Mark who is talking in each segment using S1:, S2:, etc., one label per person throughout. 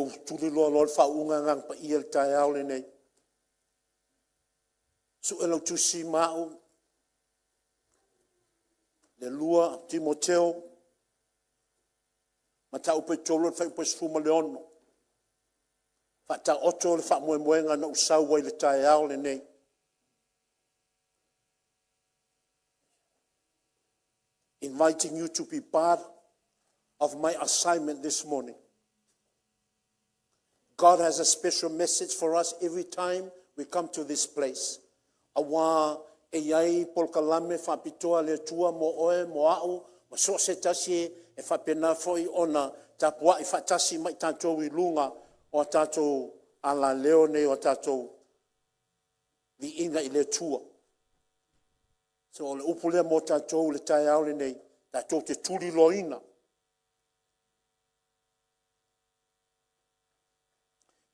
S1: lau tuli loa loa whaunga ngang pa ia le tai au le nei. Su e lau tusi mau, le lua Timoteo, ma tau pe tolo le whai sfuma le ono. Wha ta oto le wha moe moenga na usau wai le tai au le nei. Inviting you to be part of my assignment this morning. God has a special message for us every time we come to this place. Awa e iai polkalame whapitoa le tua mo oe mo au, ma so se tasi e whapena foi ona, tapua i whatasi mai tātou i lunga o tātou ala leone o tātou vi inga i le tua. So le upulea mo tātou le tai au le nei, tātou te turi loina.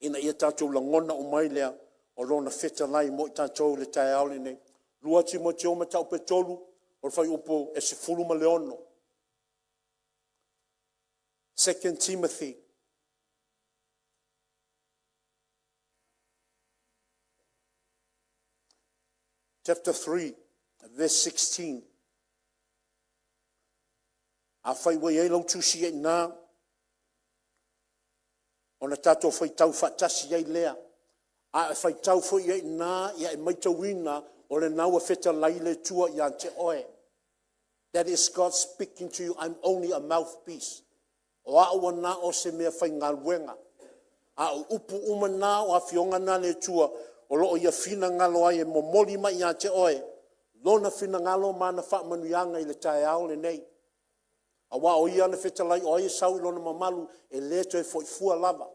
S1: Ina ia tātou la ngona o mai lea, o rona wheta lai mo i tātou le tai au le nei. Lua Timoteo ma tau pe tolu, o whai upo e se fuluma le ono. 2 Timothy. Chapter 3, verse 16. A whai wai e lau tusi e nā, o na tātou whai tau whatasi ei lea. A whai tau whai ei nā, ia e maitawina, o le naua wheta lai le tua i te oe. That is God speaking to you. I'm only a mouthpiece. O aua nā o se mea whai ngā luenga. A upu uma nā o a fionga nā le tua, o loo ia whina ngalo ai e momoli mai i te oe. Lona whina ngalo mana whaamanuianga i le tae au le nei. A wā o ia na wheta lai o ai sau lona mamalu e leto e fua lava.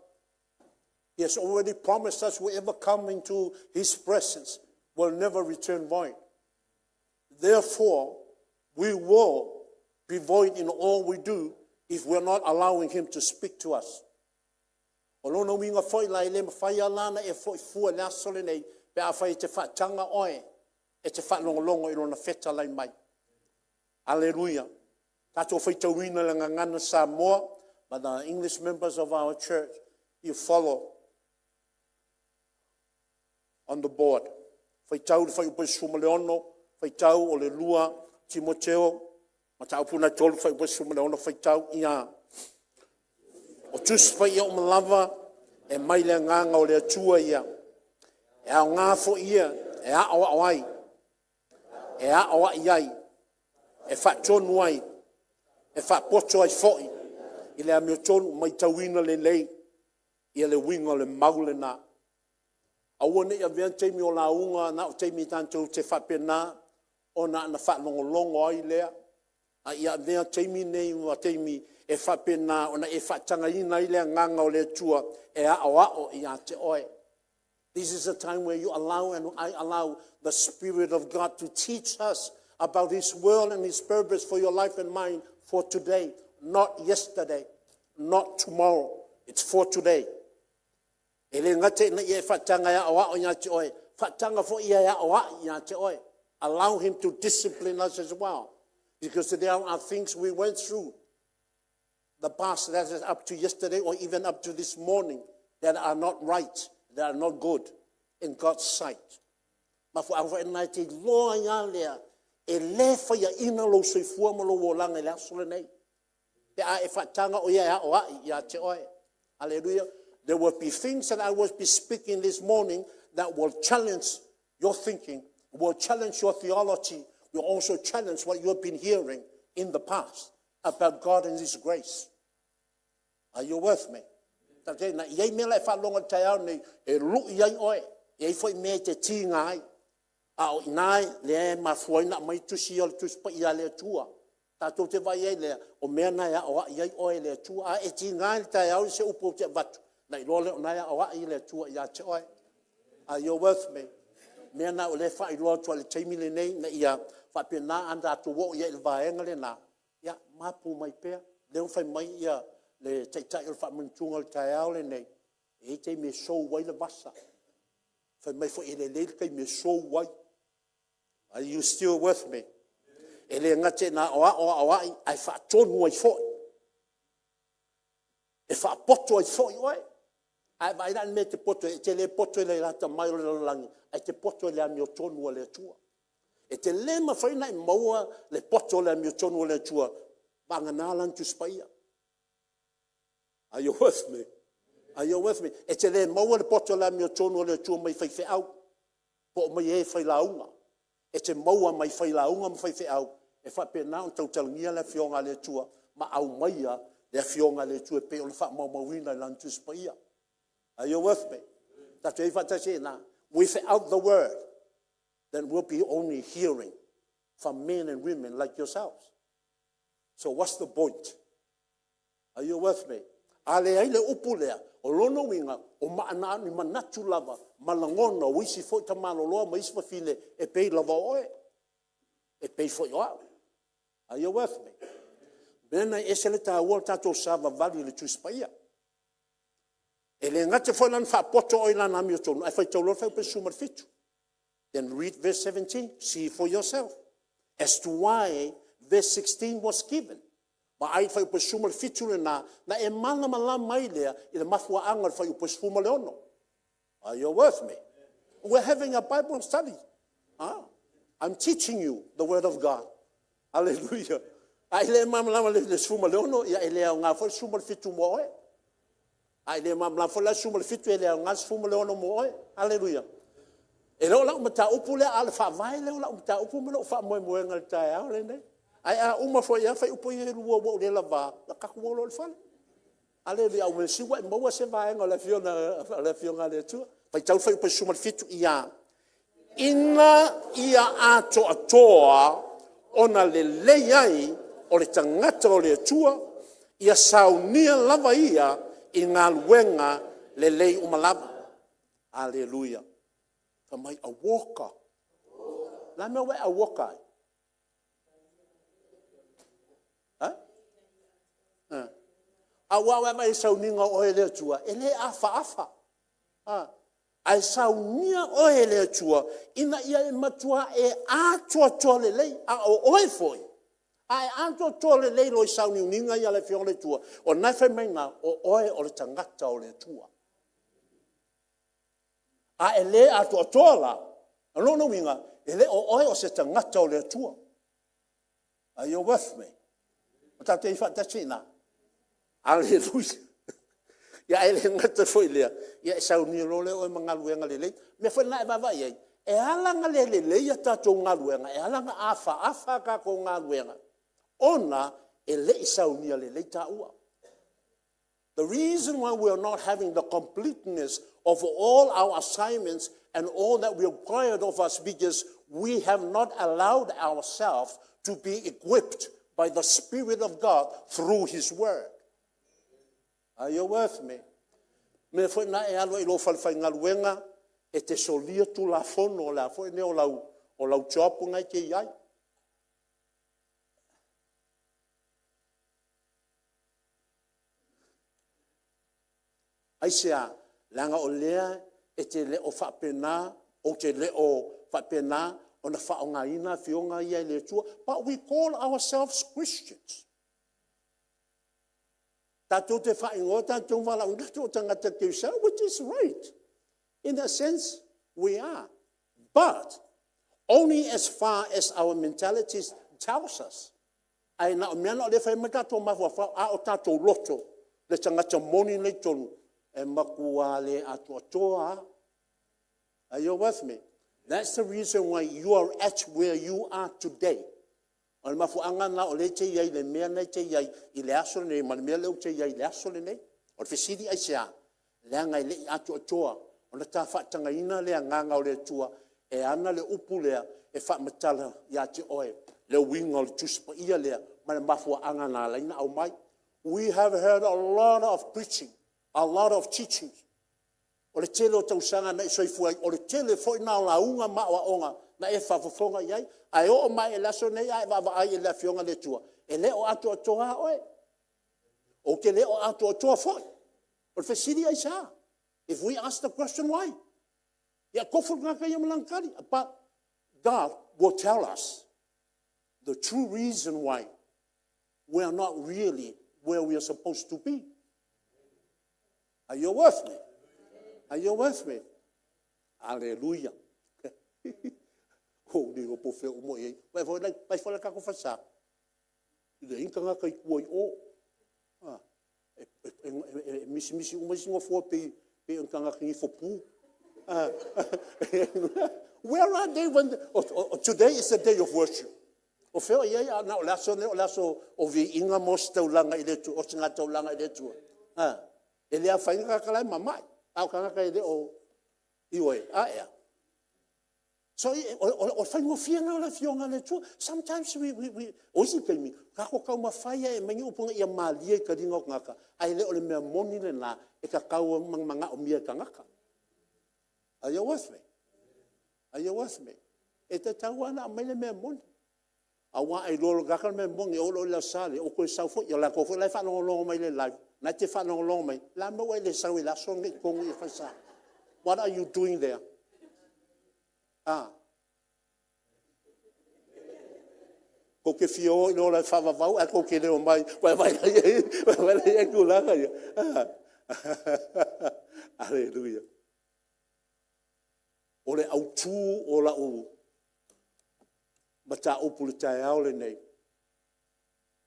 S1: He has already promised us whoever come into his presence will never return void. Therefore, we will be void in all we do if we're not allowing him to speak to us. O lona winga foi lai le mawhai alana e foi fua le asole nei pe a whai te whatanga oe e te whatlongolongo i lona wheta lai mai. Alleluia. Tato whai tawina le ngangana Samoa, but the English members of our church, you follow on the board. Whai tau le whai upai suma le ono, whai tau o le lua Timoteo, ma tau puna tolu whai upai suma le ono, whai tau ia. O tus whai ia o malawa, e mai le nganga o le atua ia. E au ngā fo ia, e a awa awai, e a awa iai, e whatonu ai, e whapoto ai foi, i le amio tonu mai tawina le lei, i le winga le maule nā. Aua ne ia vean teimi o la unga, na o teimi tantou te whapena, o na whatlongolongo ai lea. A ia vean teimi nei wa teimi e whapena, o na e whatanga ina i lea nganga o le tua, e a o i a te oe. This is a time where you allow and I allow the Spirit of God to teach us about his will and his purpose for your life and mine for today, not yesterday, not tomorrow. It's for today. Ele ngate na ia whatanga ia awa o ia te oe. Whatanga fo ia ia awa ia te oe. Allow him to discipline us as well. Because there are things we went through. The past that is up to yesterday or even up to this morning that are not right, that are not good in God's sight. Ma fu awa na te loa ia lea. E le whaia ina lo soi fua malo wo langa le asole nei. Te a e whatanga o ia ia awa ia te oe. Hallelujah. There will be things that I will be speaking this morning that will challenge your thinking, will challenge your theology, will also challenge what you have been hearing in the past about God and his grace. Are you with me? Tate na iei mea lai whalonga tai au nei, e lu iei oe, iei foi me te ti ngai. A o inai le mafuaina mai tusi o le tusi pa ia le tua. Tatou te vai ei lea, o mea nai a oa iei oe le tua, a e ti ngai tai au se upo te vatu. Na ilole o nai a oa i le tua ia te oe. Are you with me? Mea na o le wha iloa tua le teimi le nei, na ia whapena anda atu wo ia il vaenga le na. Ia, mapu mai pea, leo whai mai ia le teitai o le whamantunga le tai au le nei. E te me sou wai le vasa. Whai mai fo ele le kai me sou wai. Are you still with me? Ele ngate na oa ai wha tonu ai fo. E wha poto ai fo i oe. Ai vai la me te poto e te le poto le la ta mai le langi. Ai te poto le ami o tonu le tua. E te le ma fai na maua le poto le ami o tonu le tua. Banga na lan tu spaia. Are you with me? Are you with me? E te le maua le poto le ami o tonu le tua mai fai fe au. Po mai e fai launga. E te maua mai fai launga mai fai fe au. E fa pe na tau talingia le fionga le tua. Ma au maia le fionga le tua pe o le fa mawina lan tu spaia. Are you with me? That's what I say now. Without the word, then we'll be only hearing from men and women like yourselves. So what's the point? Are you with me? Ale aile upulea, o lono winga, o maana ni manatu lava, malangona, o isi fo tamalo loa, ma isi file, e pei lava oe. E pei fo yoa. Are you with me? Bena esele ta wal tato sava vali le tuispaia. E le ngate foi lan fa poto o lan ami o tonu. Ai fai tau lor fai pe sumar fitu. Then read verse 17. See for yourself. As to why verse 16 was given. Ma ai fai pe sumar fitu le na e mana mala mai lea i le mafua angar fai pe sumar le ono. Are you with me? We're having a Bible study. I'm teaching you the word of God. Hallelujah. Ai le mama le sumar le ono ia e lea ngā fai sumar fitu mo oe. Ai le mamla fola sumul fitu ele ngas fumule ono moe. Haleluya. E lo la mata upule al fa vai le la mata upule fa moe moe ngal tai a le ne. Ai a uma fo ya fa upo ye luo wo le lava. La ka ko lo fa. Haleluya o me siwa mo se vai ngala fiona le tu. Fa tau fa upo sumul fitu ia. Ina ia ato atoa ona le leiai o le tangata o le tua ia saunia lava ia i ngā luenga le lei umalama. Hallelujah. Ka mai a walker. La mea we a walker. A wawe mai sauninga o ele tua. Ele afa. Ai saunia o ele tua. Ina ia e matua e atua le lei. A o oe foi. Ai anto tole le lo sauni uninga ia le fiole tua. O nai fai mai na o oe o le tangata o le tua. A ele ato tola. Ano no winga. Ele o oe o se tangata o le tua. Are you with me? O tate ifa tachina. Hallelujah. Ia ele ngata foi lea. Ia sauni lo le o mangaluenga le le. Me foi na e bava ia. E alanga le ia tato ngaluenga. E alanga afa ka ko ngaluenga. Ona ele saunia le ua. The reason why we are not having the completeness of all our assignments and all that we required of us because we have not allowed ourselves to be equipped by the Spirit of God through His Word. Are you with me? Me foi na e alo ilo falfai ngaluenga e te solia tu la fono la foi ne o lau chopu ngai ke iai. Ai sea langa o lea e te le o whapena o te le o whapena o na whaongaina fionga ia le tua. But we call ourselves Christians. Tato te whaingota tō wala ungato tangata te usau, which is right. In a sense, we are. But only as far as our mentality tells us. Ai na o mea na o le whai matato mawha a o tato loto le tangata moni le tonu. E makua le atoa. Are you with me? That's the reason why you are at where you are today. O le mafuanga na o le te iai le mea nei te iai I le aso nei, ma le mea leo te iai le aso le nei. O le fesiri ai sea, le angai le atoa. O le ta whaatanga ina le anganga o le tua, e ana le upu lea, e whaatala ia te oe, le winga o le tuspa ia lea, ma le mafuanga na la ina au mai. We have heard a lot of preaching. A lot of teachings. O le tele o tausanga na isoifuai, o le tele foi na la unga mawa onga, na e whafafonga iai, ai o mai e laso nei ai wawa ai e la fionga le tua. E le o ato atoa oe. O ke le o ato atoa foi. O le fesiri ai sa. If we ask the question why, ia kofu ngaka ia malangkari. But God will tell us the true reason why we are not really where we are supposed to be. Are you with me? Are you with me? Hallelujah. Ho ni o po fe o mo e. Vai foi lá kako fasa. Ile inka nga kai kuai o. Misi uma singo fo pe inka nga kingi fo pu. Where are they when today is the day of worship? O feo ia na o laso o vi inga mos tau langa i le tu o singa tau langa i le tu. Ele a whainga kalai mamai. Au kanga kai le o iwe. Ea. So o whainga whianga la fionga le tu. Sometimes we oisi kai mi. Kako kau mawhaia e mangi upunga ia malia i ka ringa o ngaka. Ai le o le mea moni le na e ka kau manga o mia ka ngaka. Are you with me? Are you with me? E te tau ana mai le mea moni. Awa ai lolo gakal me mongi o lo la sale o ko sa fo ya la ko fo la fa no mai le live na te fa no mai la me we le sa we la so ngi ko ngi fa sa. What are you doing there? Ko ke fio no la fa va va ko ke le o mai wa le ku la ka ya. Hallelujah. Ole au tu o la o mata upu le tae au le nei.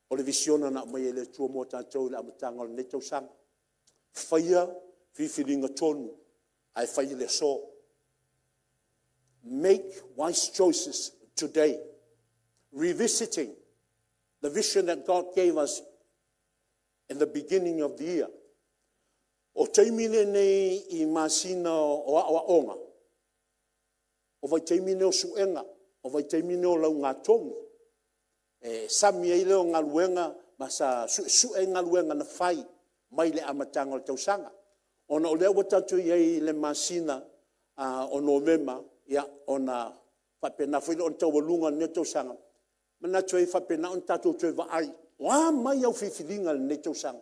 S1: O le visiona na mai le tua mo tātou le amatanga o le netau sang. Whaia whiwhiringa tonu ai whaia le so. Make wise choices today. Revisiting the vision that God gave us in the beginning of the year. O teimine nei I masina o awa onga. O vai teimine o suenga. O vai teimine o lau ngā tongu. Sami ei leo ngā luenga, masa sue ngā luenga na whai, mai le amatanga o tausanga. Ona o leo watatu iei le masina o Novema, ia ona whapena while on tau walunga ne tausanga. Mana tue whapena on tatou tue waai. Oa mai au whiwhiringa ne tausanga.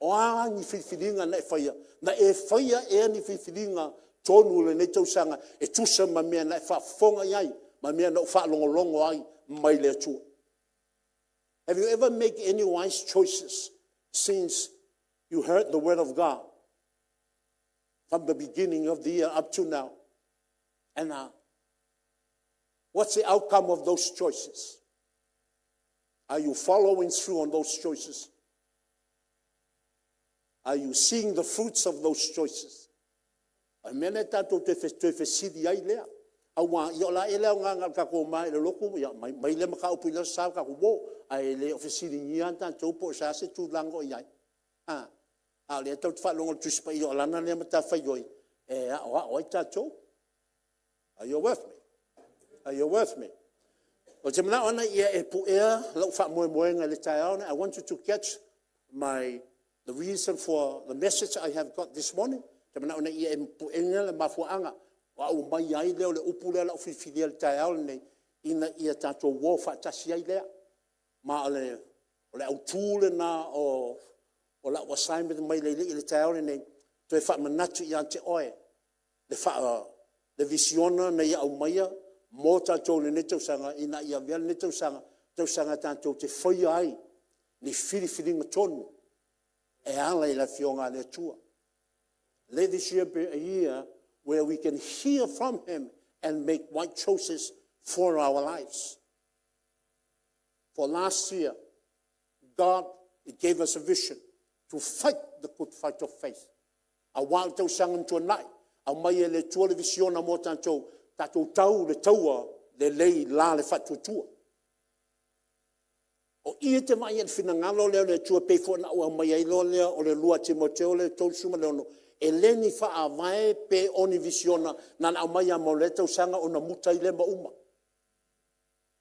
S1: Oa ni whiwhiringa na e whaia. Na e whaia e ni whiwhiringa tonu le ne tausanga e tusa ma mea na e whafonga iai, ma mea na whalongolongo ai mai le atua. Have you ever made any wise choices since you heard the word of God from the beginning of the year up to now? And what's the outcome of those choices? Are you following through on those choices? Are you seeing the fruits of those choices? Ai mene tatou te whesidi ai lea. Awa, i ola e leo nganga kako mai le loko, mai le maka upu ila sa kako wo, ai le whesidi ngia tatou po sa se tu lango iai. A le tau whalongo tuspa i ola na le mata whaioi. Oi tatou. Are you with me? Are you with me? O te mana ona ia e pu ea, lau wha moe moenga le tai aona. I want you to catch the reason for the message I have got this morning. Te mana ona ia e pu enga le mafuanga. Wa o mai ai leo le upu lea la ufifilia le tai aona nei. Ina ia tatou wo whaatasi ai lea. Ma ole au tūle na o la assignment mai le tai aona nei. Toi wha manatu i ante oe. Le visiona na ia au maia. Mō tātou le netausanga, ina ia vea le netausanga, tausanga tātou te whaia ai, ni whiriwhiringa tonu, e ala I la fionga le tua. Let this year be a year where we can hear from him and make right choices for our lives. For last year, God gave us a vision to fight the good fight of faith. A wāl tausanga ntua nai, a mai le tua le visiona mō tātou, tātou tau le taua le lei la le whatutua. O ia te mai e whinangalo leo le tua peifo na ua mai ai lo leo o le lua Timoteo le tau suma leono. E leni wha a vae pe oni visiona na na mai a mo le tau sanga o na muta I le mauma.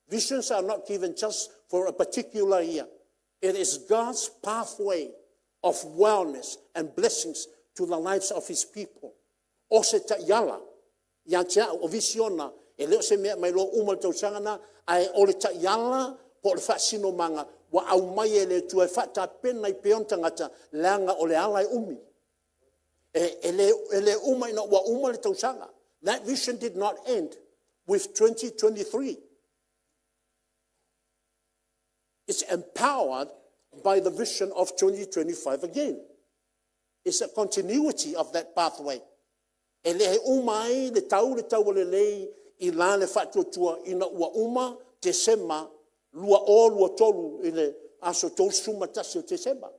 S1: Visions are not given just for a particular year. It is God's pathway of wellness and blessings to the lives of his people. O se ta yala. Ia tia o visiona, e leo se mea mai lo umal tau sangana, ai o le ta iala, po le whaasino manga, wa au mai e le tua whata pena I peon tangata, leanga o le ala I umi. E le umai na wa umal tau sanga. That vision did not end with 2023. It's empowered by the vision of 2025 again. It's a continuity of that pathway. E le he uma ai le tau le lei I la le whatuatua ina ua uma te sema lua tolu I le aso tolu suma tasi o te sema.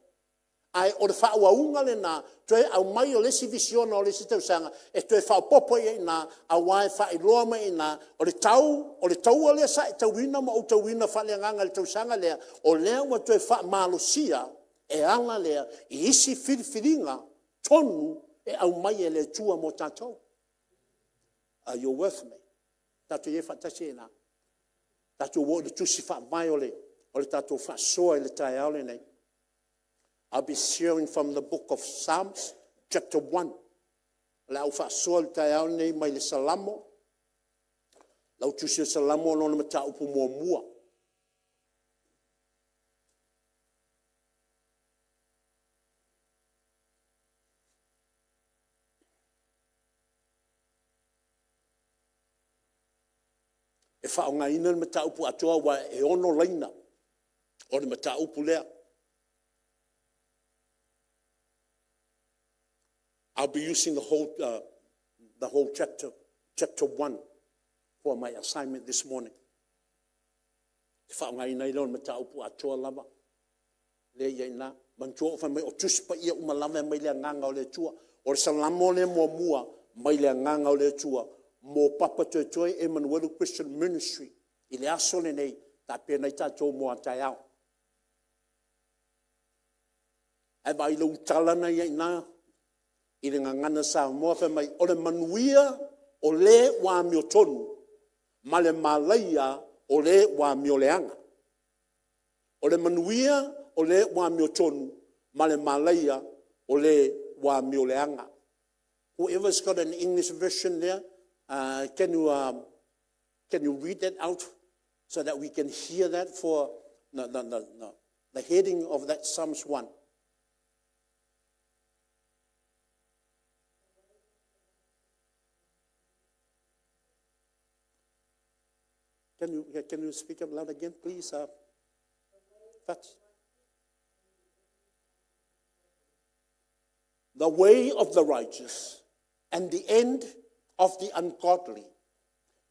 S1: Ai o le whaaunga le nā, toe au mai o lesi visiona o lesi tausanga, e toe whaapopo I nā, a wae whailoa mai nā, o le tau o lea sa e tauina ma o tauina whaleanganga le tausanga lea, o lea ua toe whaamalosia e anga lea, I isi whiriwhiringa tonu e au mai e le tua mo tātou. Are you with me? Tātou e whatasi e nā. Tātou wo le tusi whaamai o le tātou whaasoa I le tai au le nei. I'll be sharing from the book of Psalms, chapter 1. Lau whaasoa le tai au nei mai le salamo. Lau tusi le salamo no le mata upu mua. E whaongaina le mata upu atoa wa e ono leina. O le mata upu lea. I'll be using the whole chapter 1 for my assignment this morning. E whaongaina le mata upu atoa lava. Le ia ina. Mantua o mai o tuspa ia umalava mai le nganga o le tua. O le salamo le mua mai le nganga o le tua. Mo papa toi Emmanuel Christian Ministry I le aso le nei ta pena I tātou mo atai au. E vai lo utalana ia ina I le ngangana sa moa wha mai o le manuia o le wa mio tonu ma le malaia o le wa mio leanga. O le manuia o le wa mio tonu ma le malaia o le wa mio leanga. Whoever's got an English version there, can you read that out so that we can hear that for the heading of that Psalms 1? Can you speak up loud again, please? The way of the righteous and the end of the ungodly.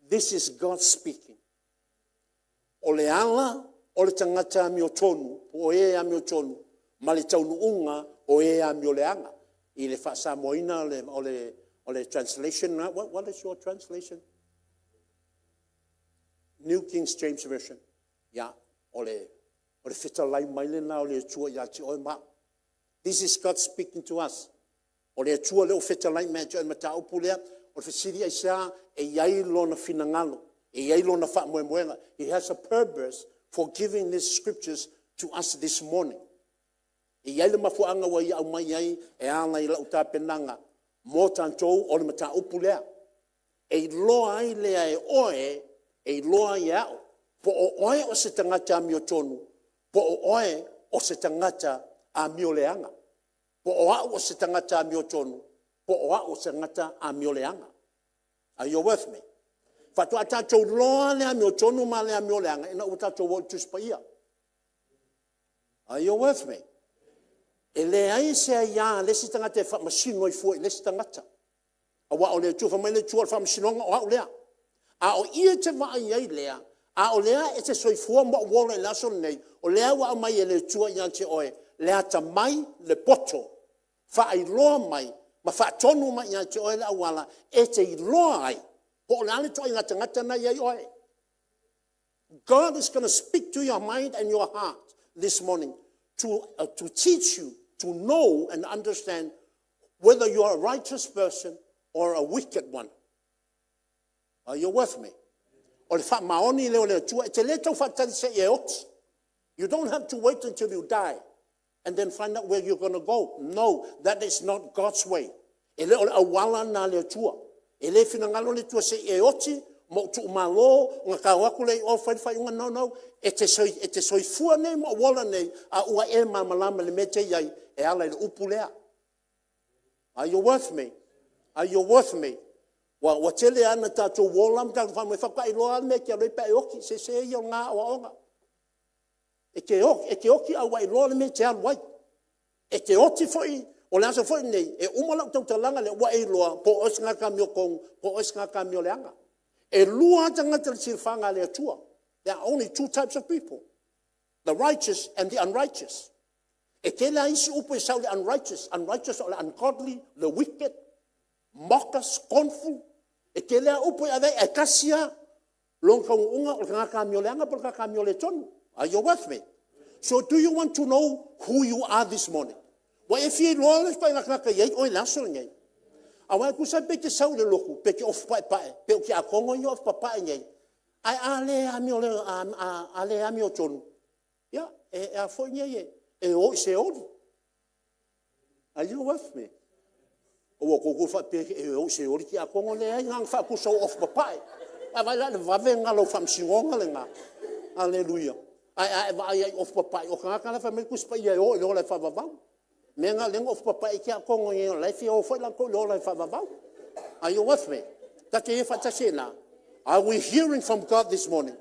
S1: This is God speaking. O le ala, o le tangata mi o tonu, o e a mi o tonu, ma le taunu unga, o e a mi o le anga. I le whaasamoina o le translation. What is your translation? New King James Version. Ya, o le whitalai maile na o le tua ya ti oi ma. This is God speaking to us. O le tua le o whitalai mea jo e mata upu lea, o le whesiri aisa e iai lona finangalo, e iai lona whaamoemoenga. He has a purpose for giving these scriptures to us this morning. E iai le mafuanga wa ia au mai ai e ana I lau tāpenanga. Mō tātou o le mata upu lea. E loa ai lea e oe, e loa iao. Po o oe o se tangata a mio tonu. Po o oe o se tangata a mio leanga. Po o au o se tangata a mio tonu. Po o au o se tangata a mio leanga. Are you with me? Fatu a tātou loa lea mio tonu ma lea mio leanga. Ina u tātou o tuspa ia. Are you with me? E le ai se ia lesi tangata e whamasino I fua I lesi tangata. A wa o le tua whamai le tua whamasinonga o au lea. A o ia te waa iai lea, a o lea e te soifua mo wola I laso nei, o lea wa mai e le tua ian te oe, lea ta mai le poto, wha ai loa mai, ma wha tonu mai ian te oe le awala, e te I loa ai, po o lea le toa ingata ngata na iai oe. God is going to speak to your mind and your heart this morning to teach you, to know and understand whether you are a righteous person or a wicked one. Are you with me? O le whaamaoni leo leo tua, te le tau whaatari se e oti. You don't have to wait until you die and then find out where you're going to go. No, that is not God's way. E leo le awala na leo tua. E le finangalo le tua se e oti, mo tu malo, ngā kawaku le o whai unga no. E te soifua nei mo wala nei, a ua e mamalama le mete iai, e ala le upu lea. Are you with me? Are you with me? Wa tele ana tātou wolam tātou whamai whakailoa me kia roi pa e oki, se ia ngā o onga. E ke oki a wai loa me te aluai. E te oti foi, O le asa foi nei, e umala tau talanga le wa e loa, po ois ngā kamio kong, po ois ngā kamio leanga. E lua tangata le sirwhanga le atua. There are only two types of people. The righteous and the unrighteous. E te la isi upo e sau le unrighteous o le ungodly, the wicked, mocker, scornful. E te la upo e avei e kasia, long kong unga o ngā kamio leanga po ngā kamio le tonu. Are you with me? So do you want to know who you are this morning? Wa e fie loa les pa ngaka yei oi laso ngei. Awa ku sa pe te sau le loku, pe ke of pai, pe ki a kongo yo of pai ngei. Ai ale amio le ale amio tonu. Ya, e a foi ngei e o se o. Are you with me? O ko fa pe e o se o ki a kongo le ai ngang fa ku so of pai. Ava la va venga lo fam singonga le nga. Hallelujah. Ai of pai o ngaka la fa me ku spa ye o le fa va. Menga lengo of papa e kia kongo e life o foi la ko lo fa ba. Are you with me? That e fa tsena. Are we hearing from God this morning?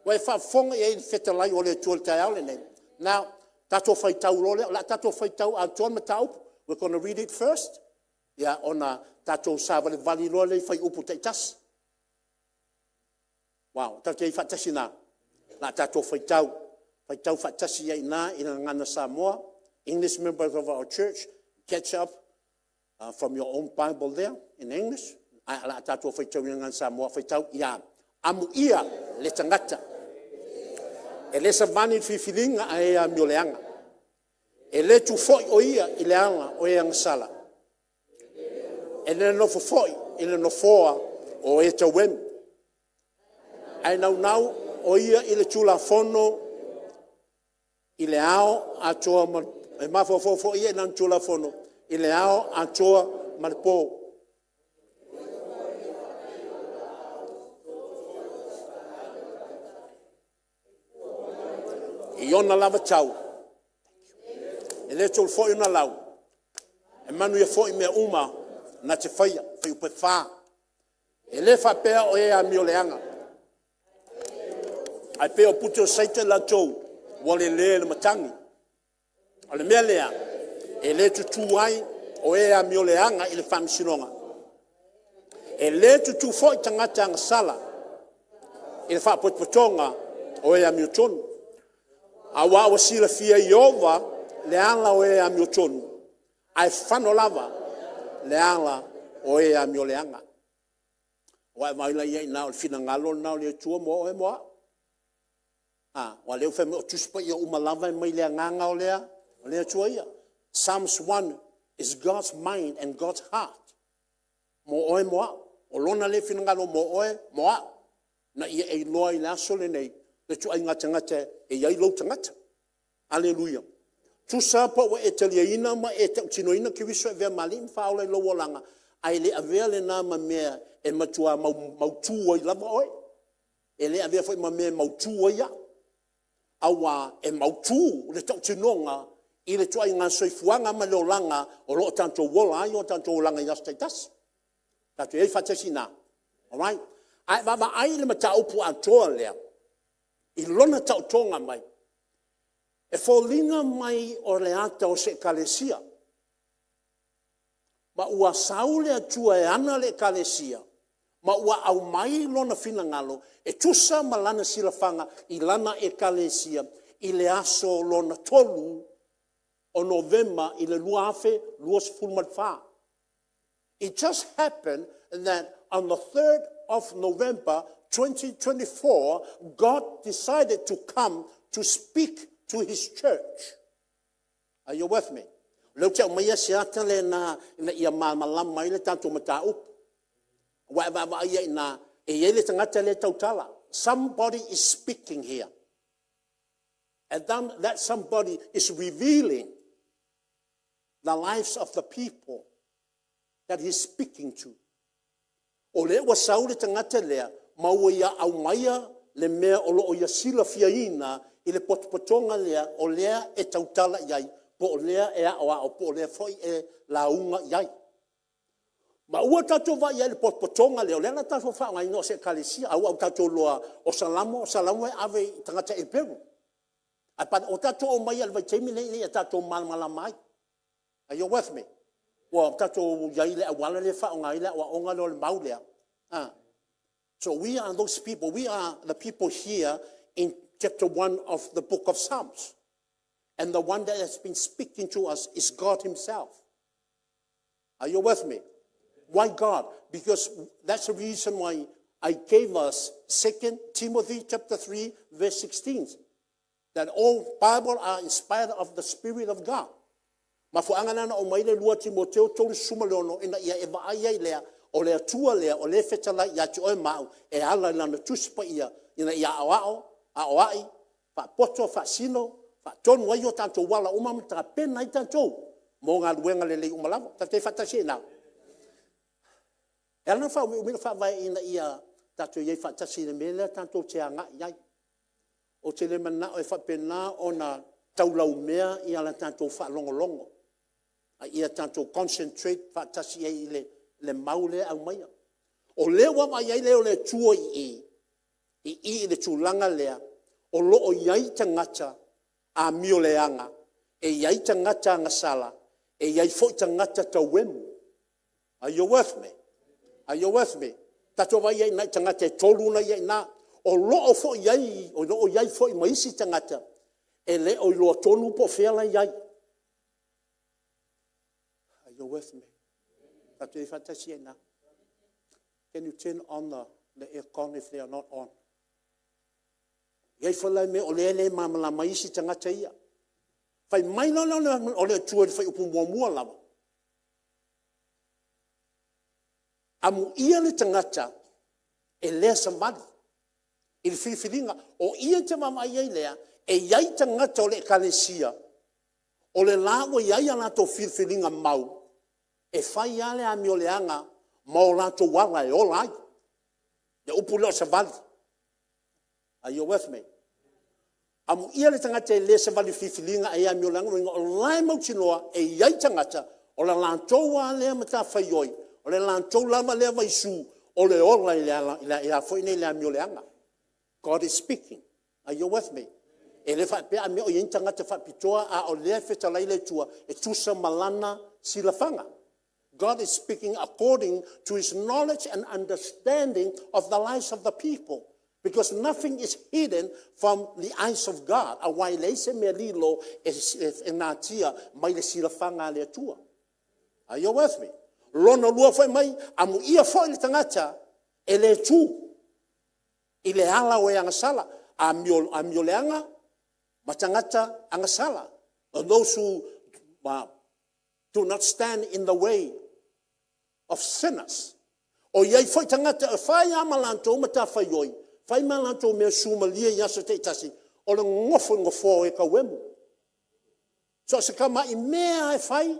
S1: Wa fa fonga e fetalai o le 𝚟𝚑𝚙𝚎𝚘 le. Now, tato fai tau role, la tato fai tau a ton matau. We're going to read it first. Yeah, ona tato savale vali role fai upu te tas. Wow, tato e fa tsena. La tato fai tau fa tasi e na ina ngana Samoa. English members of our church, catch up from your own Bible there in English. La tato fai tau ngan Samoa fai tau ia amu ia le tangata. E le sabani fifilinga ai a mioleanga. E le tu foi o ia i le anga o ia ngasala. E le no foi i le no foa o e tawem. Ai nau o ia i le tula fono i le ao a toa e mafofofo ia nan tula fono i le ao a toa marpo. I ona lava tau. E le tol foi na lau. E manu e foi me uma na te faia, fai upe wha. E le fa pea o e a mioleanga. Ai pea o puto saita la tau, wale le matangi. Ale mea lea, e le tutu ai o e a mioleanga i le whamsinonga. E le tutu foi tangata ang sala i le whapotpotonga o e a miotonu. A wawa sila fia iova le ala o e a miotonu. Ai whano lava le ala o e a mioleanga. Wa maila iei nao le fina ngalo nao le tua mo e moa. Wa leo wheme o tuspa ia umalava e mai lea nganga o lea. Lea tua ia. Psalms 1 is God's mind and God's heart. Mo oe moa. O lona le fina ngalo mo oe moa. Na ia e loa i la sole nei. Le tua inga tangata e iai lau tangata. Hallelujah. Tu sapa wa e talia ina ma e te tino ina ki wiso e vea mali mfaole lo walanga. Ai le avea le na ma mea e matua mautua i lava oe. E le avea foi ma mea mautua ia. Awa e mautu le tau tinonga i le tua inga soifuanga ma leo langa o lo tanto wola ai o tanto langa i astaitas. Tatu e fatesina. Alright? Ai baba ai le mata upu antoa lea. I lona tau tonga mai. E fōlinga mai o le ata o se kalesia. Ma ua saule atua e ana le kalesia. Ma ua au mai lona fina ngalo. E tusa ma lana silafanga i lana e kalesia. I le aso lona tolu o November i le luafe luas fulmatfa. It just happened that on the 3rd of November 2024, God decided to come to speak to his church. Are you with me? Leu te umaya siata le na ia malama mai le tanto matau. Wa ia na e ele tangata le tautala. Somebody is speaking here. And then that somebody is revealing the lives of the people that he's speaking to. O le wa saule tangata lea maua ia au maia le mea o lo o ia sila fiaina i le potpotonga lea o lea e tautala iai, po o lea e awa o po o lea foi e launga iai. Ma ua tato va iai le potpotonga lea o lea na tato wha ngai no se kalesia, au tato loa o salamo e ave tangata e peru. O tato o mai alvai teimi nei e tato malmala mai. Are you with me? Well, tato yai le awala le whaonga ile wa onga lo le mau lea. So we are those people. We are the people here in chapter 1 of the book of Psalms. And the one that has been speaking to us is God himself. Are you with me? Why God? Because that's the reason why I gave us 2 Timothy chapter 3 verse 16. That all Bible are inspired of the Spirit of God. Mafuangana na o maile lua Timoteo tolu sumalono ina ia eva ai lea o le atua lea o le fetala ia te oe mau e ala lana tuspa ia ina ia awao a oai fa poto fa sino fa tonu ai o tanto wala umam ta pena i tanto mo ngā luenga le umalavo ta te fatasi na e fa mi fa vai ina ia tato ye fatasi le mele tanto te anga ia o te le mana o fa pena ona taulau mea ia la tanto fa longo ia tanto concentrate fa tasi ai le maule au mai o le wa mai ai le o le tuo i le tulanga lea o lo o iai tangata a mioleanga e iai tangata ngasala e iai foi tangata tawemu. Are you with me? Are you with me? Tato vai iai nai tangata tolu na iai na o lo o foi iai o lo o iai foi maisi tangata e le o lo tonu po fela iai. Are you with me? Tato I fatasi na. Can you turn on the aircon if they are not on? Iai whalai me o le mamala maisi tangata ia. Whai mai no o le tua whai upu mua lama. Amu ia le tangata e lea samadi. I le whiwhiringa o ia te mama iai lea e iai tangata o le kalesia. O le lawa iai anato whiwhiringa mau. E whai ale a mio leanga mau lato wala e ola ai. E upu leo samadi. Are you with me? Amu ia le tangata e le se vali whiwhilinga e a miolanga o lai mau tinoa e iai tangata o le lantou a lea mata whaioi o le lantou lama lea vaisu o le ola i a whaine le a mioleanga. God is speaking. Are you with me? E le whape a mea o iai tangata whapitoa a o lea whetalai le tua e tusa malana silafanga. God is speaking according to his knowledge and understanding of the lives of the people. Because nothing is hidden from the eyes of God. Awai leise me lilo e natia mai le silafanga le tua. Are you with me? Lona lua foi mai amu ia foi le tangata e le tu. I le ala o angasala a mioleanga matangata angasala. Those who do not stand in the way of sinners. O iai foi tangata e whai amalanto mata whaioi. Whai malanto mea sumalia yasa te tasi, o le ngofo e ka wemu. So se ka mai mea e whai,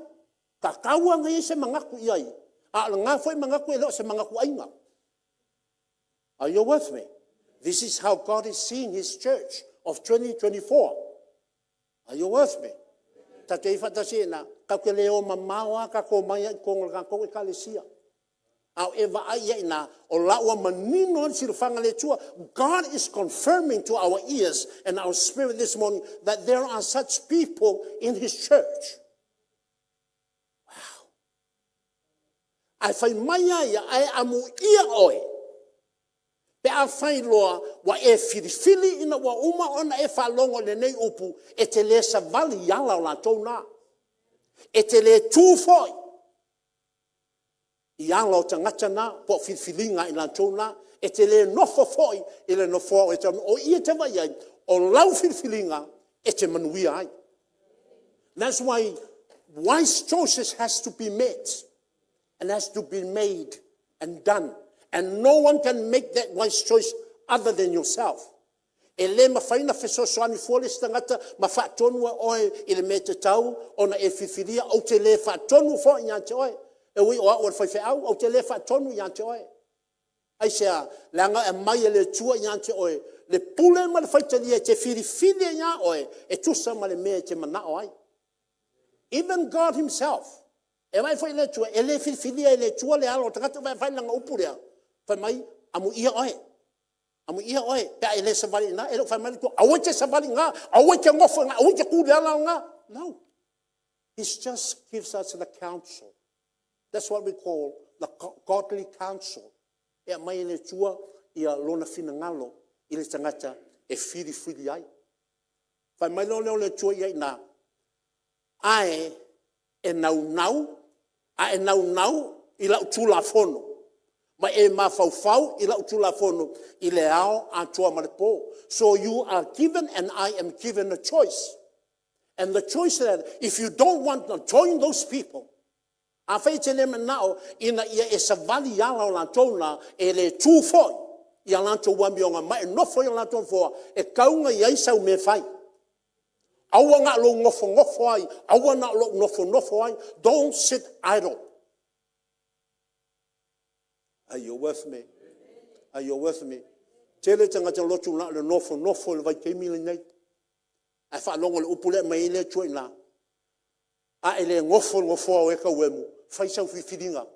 S1: ka kaua ngai se mangaku iai, a le ngā whai mangaku e leo se mangaku ainga. Are you with me? This is how God is seeing his church of 2024. Are you with me? Ta te iwhatasi e na, ka ke leo mamawa, ka ko mai ko e kalesia. However, God is confirming to our ears and our spirit this morning that there are such people in his church. Wow. I find maya I amu ia oe. Pe a find loa wa e filifili ina wa uma ona e falongo le nei upu e te le savali yala la tona. E te le tūfoi. Ia lo tangata na po whiwhilinga I lantou na e te le nofo foi I le nofo e te o ia te vai ai o lau whiwhilinga e te manuia ai. That's why wise choices has to be made and has to be made and done. And no one can make that wise choice other than yourself. E le mawhaina whesosoani fuoles tangata ma whaatonu oe I le me te tau ona e whiwhilia o te le whaatonu foi ngā te oe. E ui oa ua whai au au te le whaatonu I ante oe. Ai sea, langa e mai le tua I ante oe. Le pule ma le whaitalia te whirifile I oe. E tusa ma le mea te mana oai. Even God himself. E mai whai le tua. E le whirifilia e le tua le alo. Takata whai langa upurea. Whai mai, amu ia oe. Amu ia oe. Pea e le savali na. E lo whai mai le tua. Awe te savali ngā. Awe te ngofo ngā. Awe te kūre ala ngā. No. He just gives us the counsel. That's what we call the godly counsel. E mai le tua ia lona finangalo i le tangata e whiri ai. Whai mai leo le tua ia ina. Ae e nau, a e nau i lau tula fono. Ma e mawhau i lau tula fono i le ao a tua maripo. So you are given and I am given a choice. And the choice that if you don't want to join those people, a whai te lema nao ina ia e savali ala o lantona e le tū foi. Ia lanto wambionga mai no foi lanto foa e kaunga ia sau me fai. Awa nga lo ngofo ai, awa na lo ngofo ai. Don't sit idle. Are you with me? Are you with me? Tele tanga te lotu na le nofo le vai kemi le nei. Ai fa longo le upule mai le tui na. A ele ngofo e ka wemu. Fai sau whiwhiringa.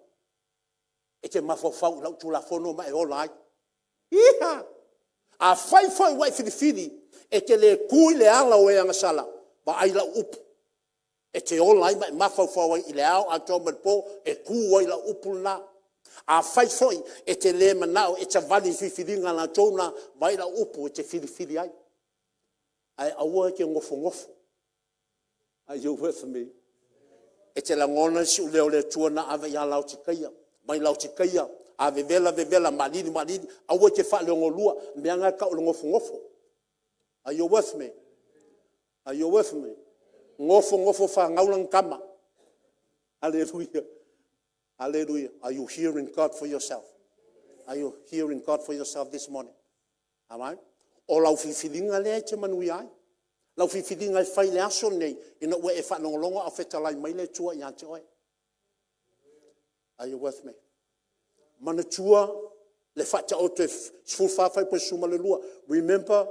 S1: E te mawhau lau tu la fono mai o lai. Iha! A fai wai whiwhiri. E te le kui le ala o e anga sala. Ba ai lau upu. E te o lai mai mawhau ai i le ao a tō maripo. E ku ai lau upu na. A fai foi e te le manao e te vali whiwhiringa na tōna. Mai lau upu e te whiwhiri ai. Ai aua ke ngofo. Are you with me? E te langona si u leo le tuana ave ia lau te kaia. Mai lau te kaia. Ave vela, malini. Aua te wha leongo lua. Meanga ka o le ngofo. Are you with me? Are you with me? Ngofo wha ngaulang kama. Hallelujah. Hallelujah. Are you hearing God for yourself? Are you hearing God for yourself this morning? Amen? O lau whiwhiringa lea te manui ai. Lau whiwhiringa i whai le aso nei. Ina ue e whanongolongo a whetalai mai le tua i ante oi. Are you with me? Mana tua le whata o te sfulwhawhai po suma le lua. Remember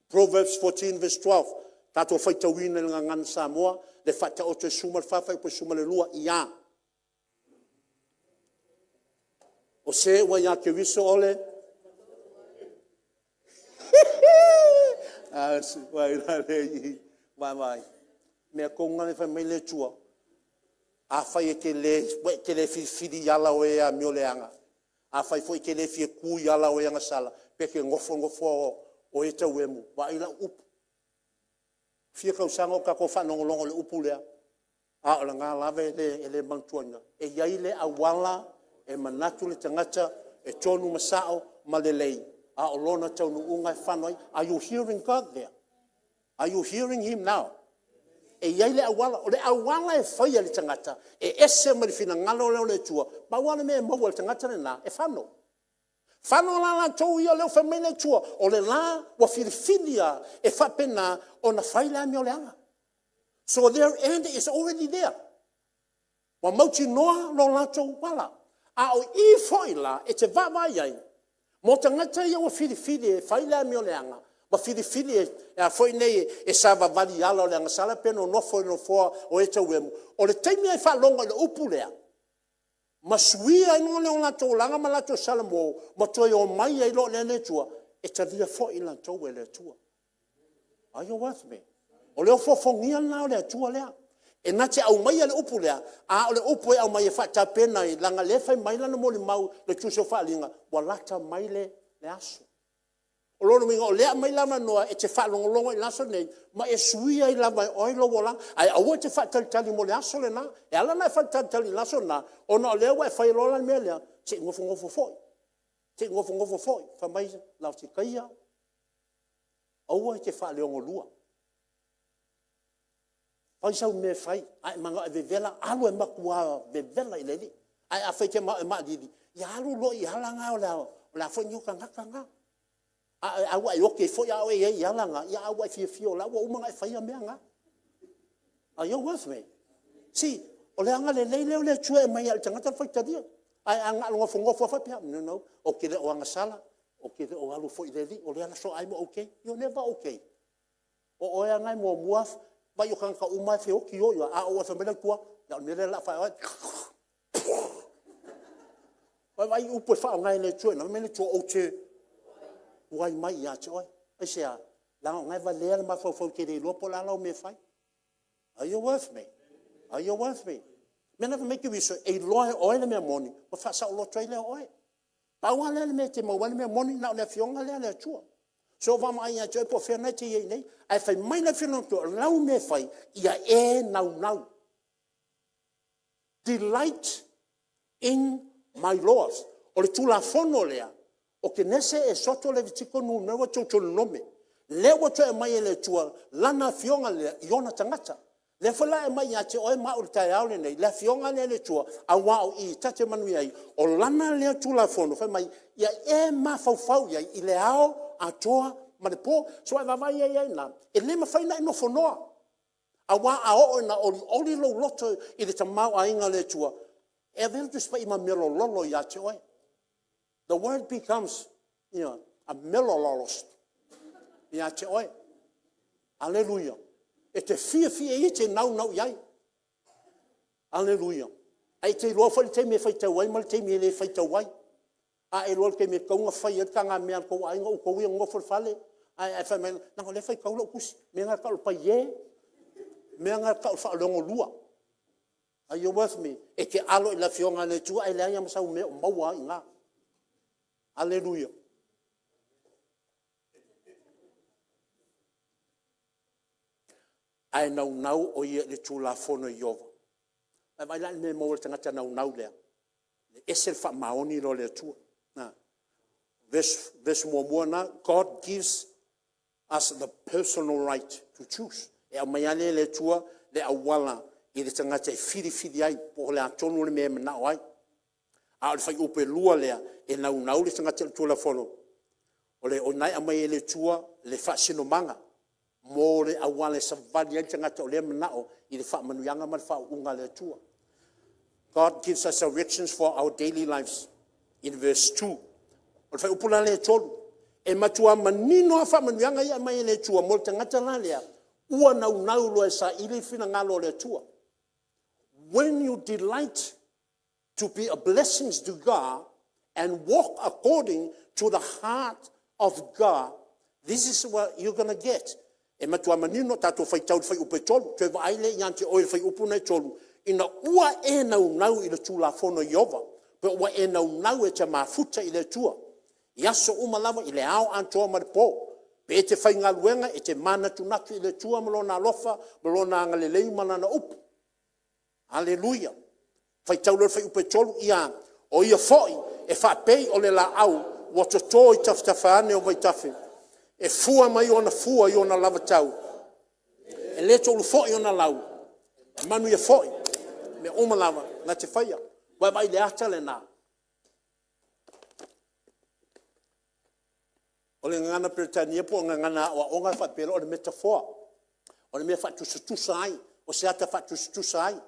S1: Proverbs 14 verse 12. Tato whaitawina le ngangana Samoa. Le whata o te suma whawhai po suma le lua i a. O se wa ia ke wiso ole. Vai. Me konga le fai mai le tua. A fai e ke le whiwhiri yala o e a mioleanga. A fai foi ke le fie ku yala o e anga sala. Peke ngofo o e tau emu. Wa ila upu. Fie kau sango ka ko whanongolongo le upu lea. A o la ngā lave le mantuanga. E iai le awala e manatu le tangata e tonu masao ma le lei. A o lona tau nu ungai whanoi. Are you hearing God there? Are you hearing him now? E iai le awala. O le awala e whaia le tangata. E ese ma le fina ngalo leo le tua. Ma wana me e maua le tangata le na. E whano. Whano la la tau ia leo whamei le tua. O le la wa whirifilia e whapena o na whaila mi o le anga. So their end is already there. Wa mauti noa lo la tau wala. A o I whaila e te vavai ai. Mo tangata ia wa whirifili e whaila mi o le anga. Wa whirifili e foi nei e sava vali ala o le anga sala peno nofo no foa o e tau emu. O le taimi ai whalonga le upu lea. Masuia ai no le o la tau langa ma la tau salamo. Ma toi o mai ai lo le ne tua. E taria fo I la tau e le tua. Are you with me? O leo fofongia na o le tua lea. E na te au mai le upu lea. A o le upu e au mai e whata pena I langa le fai mai lana mo le mau le tuso whalinga. Wa lata mai le aso. O lono minga o lea mai lama noa e te whalongolongo I laso nei. Ma e suia I lama e oilo wola. Ai aua te whatalitali mo le aso le na. E ala na e whatalitali laso na. O na o lea wa e whai lola mea lea. Te ngofo foi. Te ngofo foi. Whamai lau te kaia. Aua e te whaleongo lua. Ai sau me fai, ai manga e vevela, alu e makua vevela I leli. Ai a fai ke ma e ma didi. Ia alu lo I halanga o la foi nyoka ngakanga. A wa yo ke foi a o e halanga, ia a wa fio la wa umanga e fai a mea nga. Are you with me? Si, o le anga le le tue mai al tangata fai tadia. Ai anga lo ngofo fa pia. No. O ke le o anga sala, o ke le o alu foi leli, o le ala so ai mo okay. You never okay. O e anga mo muaf. Ba yo kan ka umai fe o ki yo a o fa mena tua na me la fa vai upo fa ngai le tue na me le tue o che wai mai ya choi ai sia la ngai va le ma fa ke le lo po la lo me fai. Are you with me? Are you with me? Me never make you so a lawyer oil me money. But fast out lot trailer oil. But one let me take my one me money now left young le chua. So if I'm a joy for fair night ye, I find my life to allow me fight. Ya now. Delight in my laws. O le tula fono lea. O ke nese e soto le vitiko nu mewa chocho nome. Le wato e mai le tua lana fionga le iona tangata. Le fala e mai ate o e ma urtai au nei le fionga le tua a wao I tate manu ai o lana le tula fono fa mai ia e ma fau ia I le ao a toa ma le po so e vai ia na e le ma faina no fonoa a wa a o na oli lo loto I le tamau a inga le tua e velo tu spa I ma melo lolo ia te oi. The word becomes, a melololos. Ia te oi. Hallelujah. E te fia I te nau iai. Hallelujah. Ai te loa whai te me whai te wai, mal te me le whai te wai. A e loa ke me kaunga whai, e kanga mea kou ainga, o kou ia ngofo whale. Ai whai mea, nanga le whai kaula kusi. Mea ngā kaula pa ye. Mea ngā kaula whaalongo lua. Are you with me? E ke alo I la fionga le tua, ai lea ia masau mea o maua I ngā. Hallelujah. Ai nau o ia le tula fono Iova. Ai vai la me mo le tangata nau lea. Le esel fa maoni lo le tua. Na. Verse mua na, God gives us the personal right to choose. E au mai ale le tua le awala I le tangata fidi ai po le atonu le me na ai. A le fai upe lua lea e nau le tangata le tula fono. O le o nai amai le tua le fa sino manga. Mo le awale savali ai tangata o le manao I le fa manuyanga ma le fa unga le tua. God gives us directions for our daily lives. In verse 2. O le fai upula le tolu. E matua manino a fa manuyanga ia mai le tua mo le tangata la lea. Ua nau lo e sa ili fina ngalo le tua. When you delight to be a blessing to God and walk according to the heart of God, this is what you're going to get. E matua manino tato fai tau fai upe tolu, te wa aile iante oil fai upu nei tolu, ina ua e nau I le tula fono Iova, pe ua e nau e te mafuta I le tua. Iaso umalawa I le ao antoa maripo, pe e te fai ngā luenga e te mana tunatu I le tua malona alofa, malona angalelei manana upu. Hallelujah. Fai tau fai upe tolu ia, o ia foi, e fa pei o le la au, wato to I taftafaane o waitafe. E fua mai ona fua I ona lava tau. E le tolu foi ona lau. E manu ia foi. Me oma lava, na te whaia. Vai le ata le nā. O le ngana Britania po ngana o onga whapero o le metaphor. O le mea whatusa ai. O se ata whatusa ai.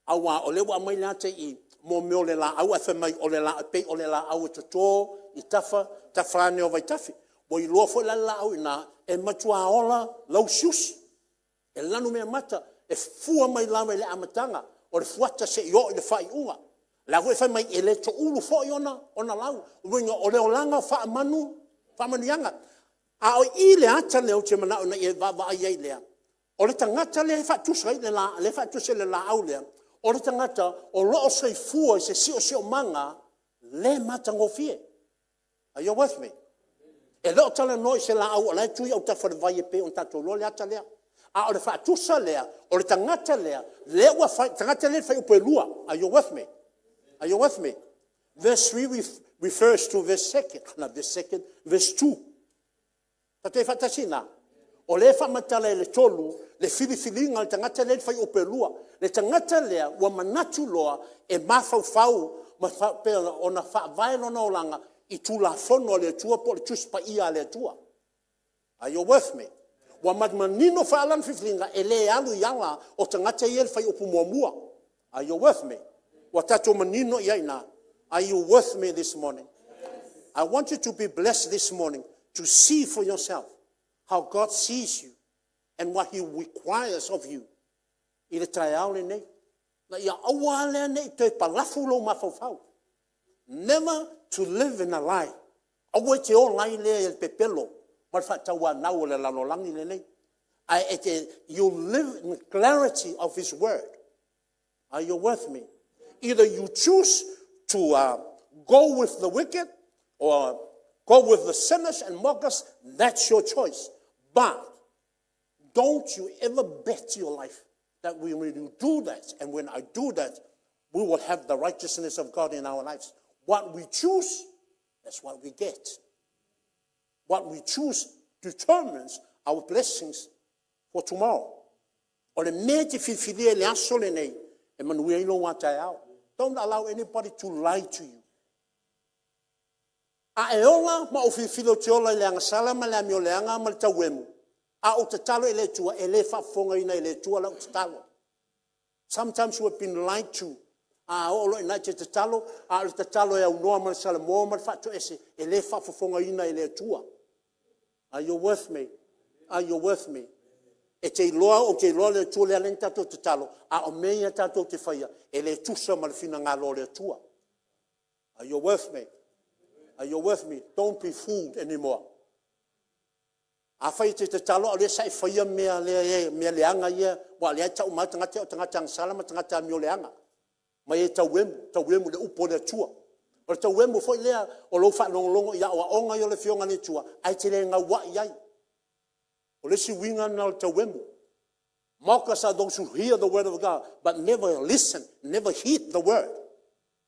S1: Awa o le wa mai late I mo me o le la au a mai o le la pe o le la au to I tafane o vai tafi. Bo I loa fo la au ina e matua ola lau sius. E lanu mea mata e fua mai lama I le amatanga o le fuata se io I le fai unga. La koe fai mai e le to ulu fo I ona lau. Winga o le olanga fa manu yanga. A o I le ata leo te mana ona I va ai lea. O le tangata le fatusa le fatusa le la au lea. O le tangata o loo sei fua I se sio manga le matangofie. Are you with me? E leo tala noi se la au la tui au tafa vai pe on tato lo le ata lea. A o le fatusa lea, o le tangata lea, le ua tangata lea fai upe lua. Are you with me? Are you with me? Verse 3 refers to verse 2. Verse 2. Tate fatasina. O le whamatala le tolu, le whiriwhiringa le tangata le whai o pelua. Le tangata lea ua manatu loa e mawhau ma whapea o na whaavailona o langa I tula fono le tua po le tuspa ia le tua. Are you with me? Wa manino whaalan whiriwhiringa e le alu yanga o tangata i le whai o pumuamua. Are you with me? Wa tato manino iaina. Are you with me this morning? I want you to be blessed this morning to see for yourself how God sees you and what He requires of you. I le tai au le nei. Na ia awa le nei te palafu lo mafau. Never to live in a lie. Awa te o lai le el pepelo. Ma fa tawa nau le lalolangi le nei. You live in clarity of his word. Are you with me? Either you choose to go with the wicked or go with the sinners and mockers, that's your choice. But don't you ever bet your life that when you do that, and when I do that, we will have the righteousness of God in our lives. What we choose, that's what we get. What we choose determines our blessings for tomorrow. Don't allow anybody to lie to you. Sometimes we've been lied to. Are you with me? Are you with me? Are you with me? Are you with me? Don't be fooled anymore. A fai te talo o le sai fai mea leanga ia wa le tau ma tanga salama tanga mio leanga mai e tau wemu le upo le tua o tau wemu foi lea o lo fa longo ia o onga yo le fionga le tua ai te le nga wa ia o le si winga na tau wemu. Mockers are those who hear the word of God but never listen, never heed the word.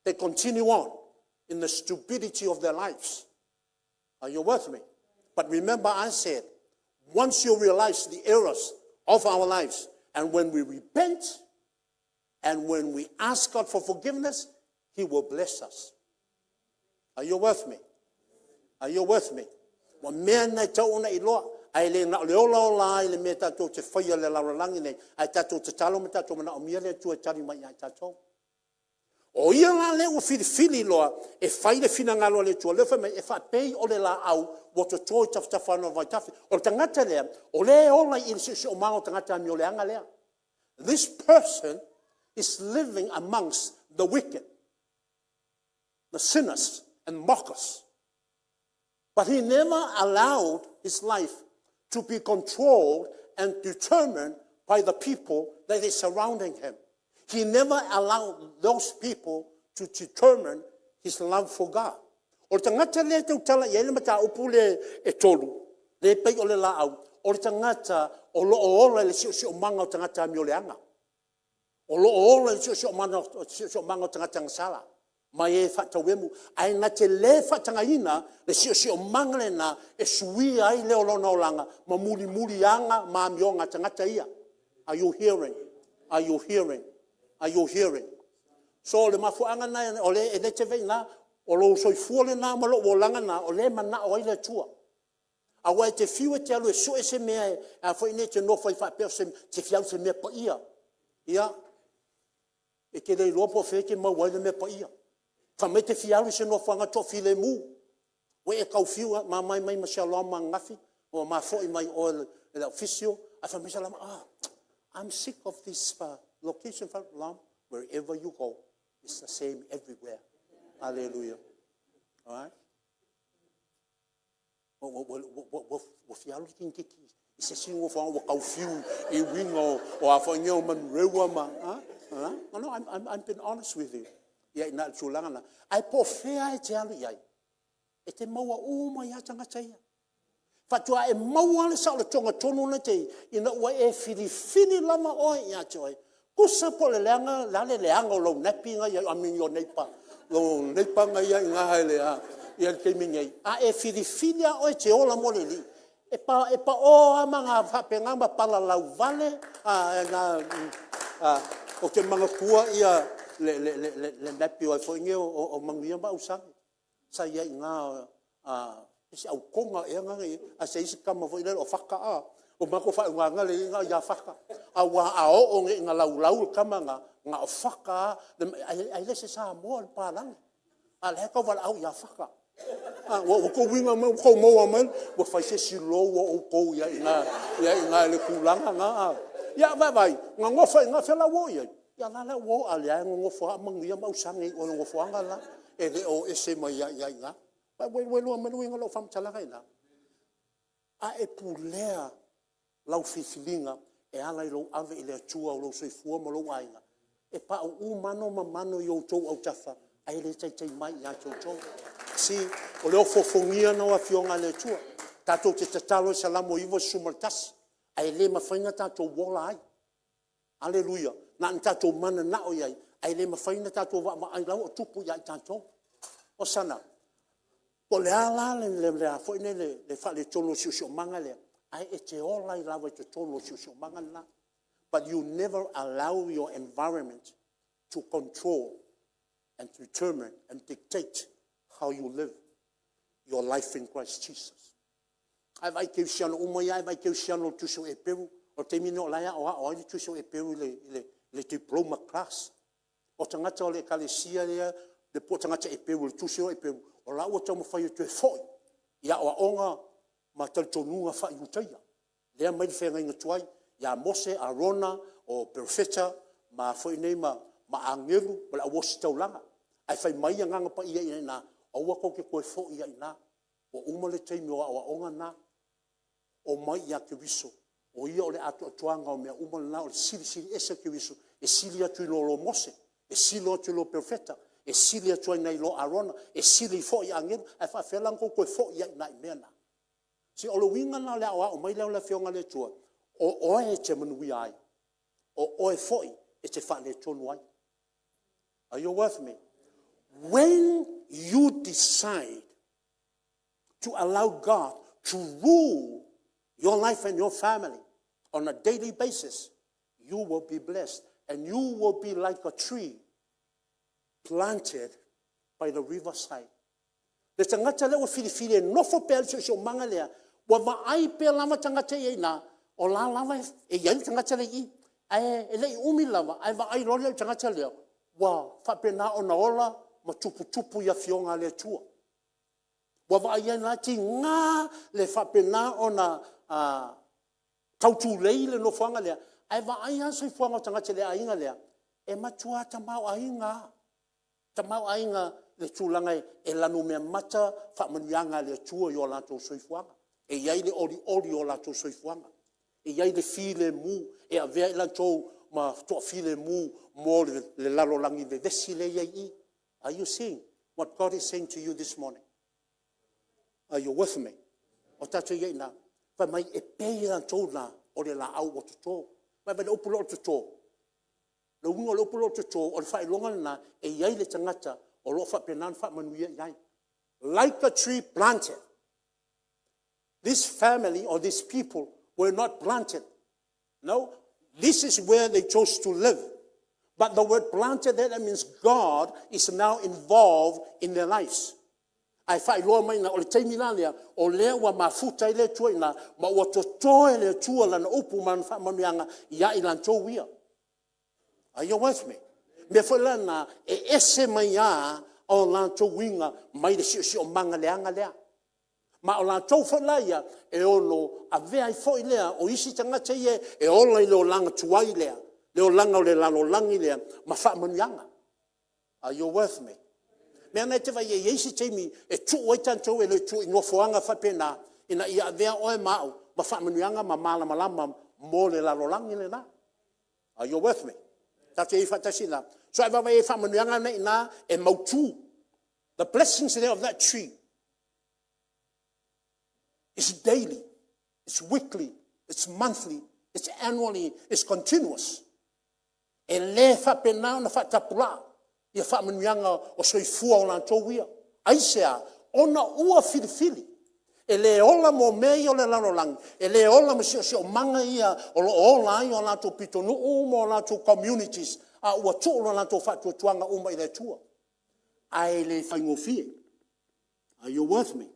S1: They continue on in the stupidity of their lives. Are you with me? But remember, I said, once you realize the errors of our lives, and when we repent, and when we ask God for forgiveness, He will bless us. Are you with me? Are you with me? O ia la le o fili loa e fai le fina ngalo le tua le fa e fa pei o le la au wo to toi taf no vai taf o tangata le o le o la i se o mango tangata mi o le anga le. This person is living amongst the wicked, the sinners and mockers, but he never allowed his life to be controlled and determined by the people that is surrounding him. He never allowed those people to determine his love for God. O tangata le te utala ia le mata upule e tolu. Le pei o le la au. O tangata o lo ola le si o manga o tangata mi o le anga. O lo ola le si o manga o tangata ngasala. Mai e fata wemu. Ai na te le fata ngaina le si o manga le na e sui ai le o lona o langa. Ma muli anga ma mi o nga tangata ia. Are you hearing? Are you hearing? Are you hearing? So le mafuanga na o le e le te veina o lo soifua le na ma lo langa na o le mana o ile tua. A wai te fiu te alu e so e se mea a foi ne te no foi fa pe se te fiau se mea pa ia. Ia. E ke le lopo fe ke ma wai le mea pa ia. Fa me te fiau se no fanga to file mu. We e kau fiu ma mai ma shalom ma ngafi o ma foi mai o le officio a fa me shalom I'm sick of this location from Lam. Wherever you go, it's the same everywhere. Hallelujah. All right? Wo fialu kiki. It's a single phone wo kau fiu e wingo o a fonyo man rewa ma. No, I'm being honest with you. Ia na tulanga na. Ai po fea e te alu iai. E te maua o mai atanga taia. Fatua e maua le sa le tonga tonu na te ina ua e fini lama o ia toi. Kusa po le leanga o lo nepi nga ia amingo neipa. Lo neipa nga ia nga haile a ia te mingai. A e filifilia o te ola mo le li. E pa o amanga whapenga ma pala Lagavale o te mga kua ia le nepi o fo inge o mangia ba usangi. Sa ia nga isi au konga e nga a se isi kama fo ile o whaka a. O mako fa nga le nga ya whaka. A wa a o nge nga lau kama nga o whaka. Ai le se sa mo al palang. A le heka wala au ya whaka. O ko winga mo ko mo man. O fai se silo o ko ya nga le kulanga nga. Ya vai nga ngofa nga fela wo ya. Ya la wo ale nga ngofa mangia mau sangi o ngofa nga la. E o ese mai ya nga. Welu amanuinga lo fam talanga ina. A e pulea lau whiwhilinga, e ala I lau ave I le atua o lau soifua ma lau ainga. E pa au mano ma mano I o tau au tafa, ai le tai mai I a tau. Si, o leo fofongia na wa fionga le atua. Tatou te tatalo sa lamo iwa sumaltasi. Ai le mawhaina tatou wola ai. Aleluia. Na tatou mana na o iai. Ai le mawhaina tatou wa ma ai lau o tupu iai tatou. O sana. O le ala le a fo ine le fa le tolo siusio manga le. Ai e te ola I lawa te tolo siusio manga na. But you never allow your environment to control and determine and dictate how you live your life in Christ Jesus. Ai vai ke siano umai ai vai ke siano tuso e peru o te mino laia o ai tuso e peru le diploma class. O tangata o le kalesia le po tangata e peru le tuso e peru o la o tamo fai te foi. Ia o onga ma tal tonunga fai utaia. Le mai fenga inga tuai ya Mose Arona o profeta ma foi nei ma angeru ma o staulanga. Ai fai mai nganga pa ia na o wa ko ke ko fo ia na. O umale te mi o onga na. O mai ia ke viso. O ia o le atu tuanga o mea umale na o sili esa ke viso. E sili atu lo Mose. E sili atu lo profeta. E sili atu nei lo Arona. E sili fo ia angeru. Ai fa felang ko fo ia na mea na. Si o lo winga na le o mai le fionga le tua. O e te manui ai. O e foi e te fa le tonu ai. Are you with me? When you decide to allow God to rule your life and your family on a daily basis, you will be blessed. And you will be like a tree planted by the riverside. Le tangata leo filifili nofo pe so manga lea. Wa va ai pe lama tangata ye na o la lava e yai tangata le I. Ai le umi lava ai va ai role tangata leo. Wa fa pe na ona ola ma tupu ya fionga le tua. Wa va ai na ti nga le fa pe na ona tautu leile no fanga le. Ai va ai an so fanga tangata le ainga le. E matua tamau ainga. Tamau ainga le tulanga e lanu mea mata fa manuanga le tua yo la to soifuanga. E iai le ori o la to soifuanga. E iai le file mu e a vea la to ma to file mu mo le lalo langi ve vesi le iai. Are you seeing what God is saying to you this morning? Are you with me? O tatu iai na fa mai e pei la to na o le la au o to. Vai vai opulo to. Le unga lo pulo to o fa longa na e iai le tangata o lo fa penan fa manuia iai. Like a tree planted. This family or these people were not planted. No, this is where they chose to live. But the word planted there, that means God is now involved in their lives. Ai fai loa mai na o le taimi lalea o lea wa mafuta I le tua ina ma o totoe le tua lana upu man fa manuanga ia I lantou ia. Are you with me? Me foi lana e ese mai a o lantou winga mai le si o manga leanga lea. Ma o lantou foi laia e ono a vea I foi lea o isi tangata ie e ola I leo langa tuai lea. Leo langa o le lalo langi lea ma fa manuanga. Are you with me? Me ana te vai e isi teimi e tu o tantou e le tu no foanga fa pena ina ia vea o e mau ma fa manuanga ma mala malama mo le lalo langi le na. Are you with me? Tatu e fatasina. So I vai e fa manuanga na ina e mautu. The blessings there of that tree. It's daily, it's weekly, it's monthly, it's annually, it's continuous. E le fa pena na fa tapula. Ia fa manuanga o soifua o lantou ia. Aisea, ona ua filifili. E le ola mo mei o le lalolangi. E le ola mo sio manga ia o lo ola ai o lantou pitonu o lantou communities. A ua tu o lantou fatu tuanga uma I le tua. Ai le faingofie. Are you with me?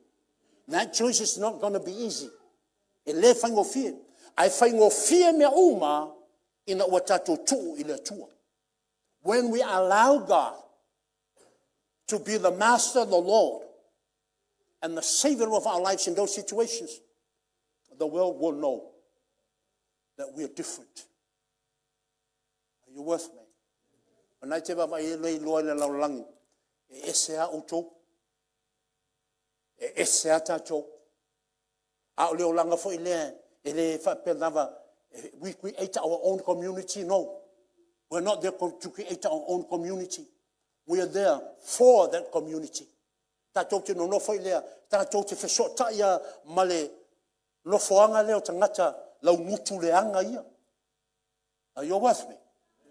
S1: That choice is not going to be easy. E le faingofie. Ai faingofie mea uma ina ua tatu tu I le tua. When we allow God to be the master, the Lord, and the Savior of our lives in those situations, the world will know that we are different. Are you with me? When I tell you, e loa le laulangi, e esea utou, e esea tatou, a o leo langa fo I lea, Ele whapelava, we create our own community. No. We're not there to create our own community. We are there for that community. Tātou te no nofo i lea, tātou te whesota ia male nofoanga leo tangata lau ngutu leanga ia. Are you with me?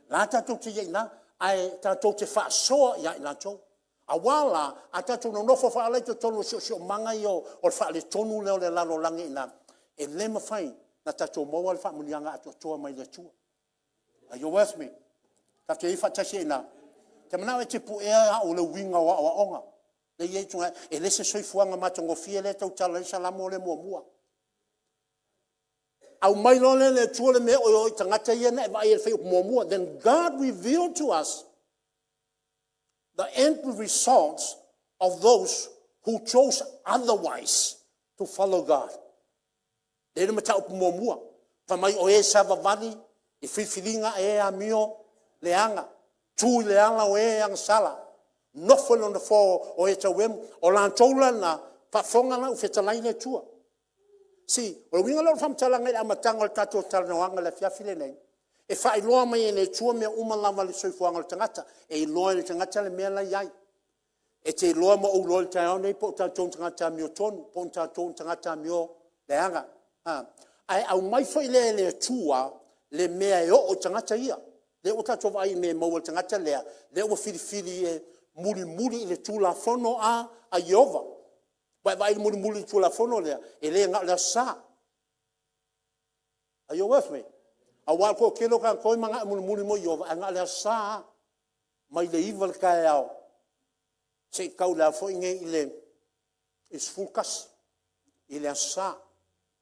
S1: Nā tātou te iei nā, ai tātou te whaasoa ia i nātou. A wala, a tātou no nofo whaalai te tonu sio manga i o whaale tonu leo le lalo langi i nā. E le mawhai, na tātou maua le whaamunianga ato toa mai le tua. Are you with me? Tātou i whaatasi i nā. Te manau e te pu ea o le winga wa onga. Le iei tunga, e le se soifuanga matongo fie le tau tala i salamo le mua. Au mai lole le tua le me o i tangata i ena e vai e whai mua. Then God revealed to us the end results of those who chose otherwise to follow God. Le le matau mua. Whamai o e savavali, i whiwhiringa e a mio leanga. Tui leanga o e ang sala. Nofo on the fo o e tawem, o lantoula na whafonga na uwhetalai le tua. Si, o winga lor whamtalanga i amatanga o tato talanoanga le fiafile nei. E whai loa mai e le tua mea umalama le soifuanga o tangata. E loa le tangata le mea la iai. E te loa ma o loa le taiao nei po tato tangata mio tonu, po tato tangata mio leanga. Ai au mai whai le tua le mea e o tangata ia. Le o tato vai me maua tangata lea. Le o whiriwhiri e muri le tula fono a Iova. Vai muri tula fono lea. E le ngā lea sa. Are you with me? A wā ko kelo ka koi manga muri mo Iova. A ngā lea sa. Mai le iwa le kai au. Se kau lea fo inge i le isfulkas. I lea sa.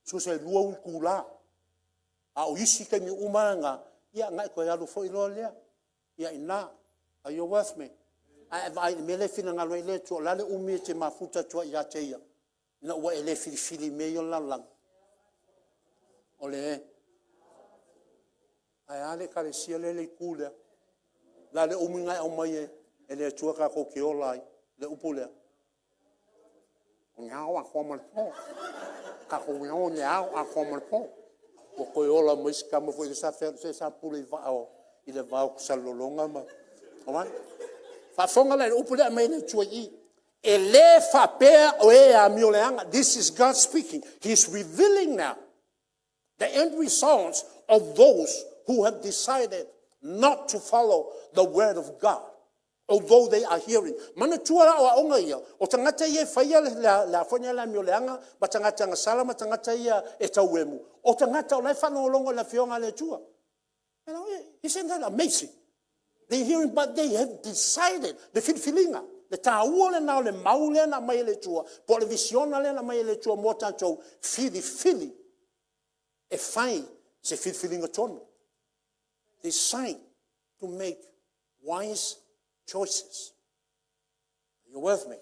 S1: So se lua ulkula. A o isi kai mi umanga. Ia ngai ko alu fo i loa lea. Ia ina. Are you with me? Ai mele fina ngalo ile to la le umi te mafuta to ia te ia na wa ele fili me yo la lang ole ai ale ka le sia le kule la le umi ngai o mai ele to ka ko ke olai le upule ngao a ko mal po ka ko ngao a ko mal po ko ola mas ka mo foi sa fer sa pule va o ile va ko sa lolonga ma alright. This is God speaking. He's revealing now the end results of those who have decided not to follow the word of God, although they are hearing. Mana tua o onga ia o tangata ia faia la fonya la mioleanga ba tangata nga sala ma tangata ia e tauemu o tangata o lai whanau longo la fionga le tua. You know, isn't that amazing? They're hearing, but they have decided. The feelinga, the taua le nao le mau le na mai le tua, po le visiona le na mai le tua mo tātou fili e fai se feelinga tonu. They decide to make wise choices. Are you with me?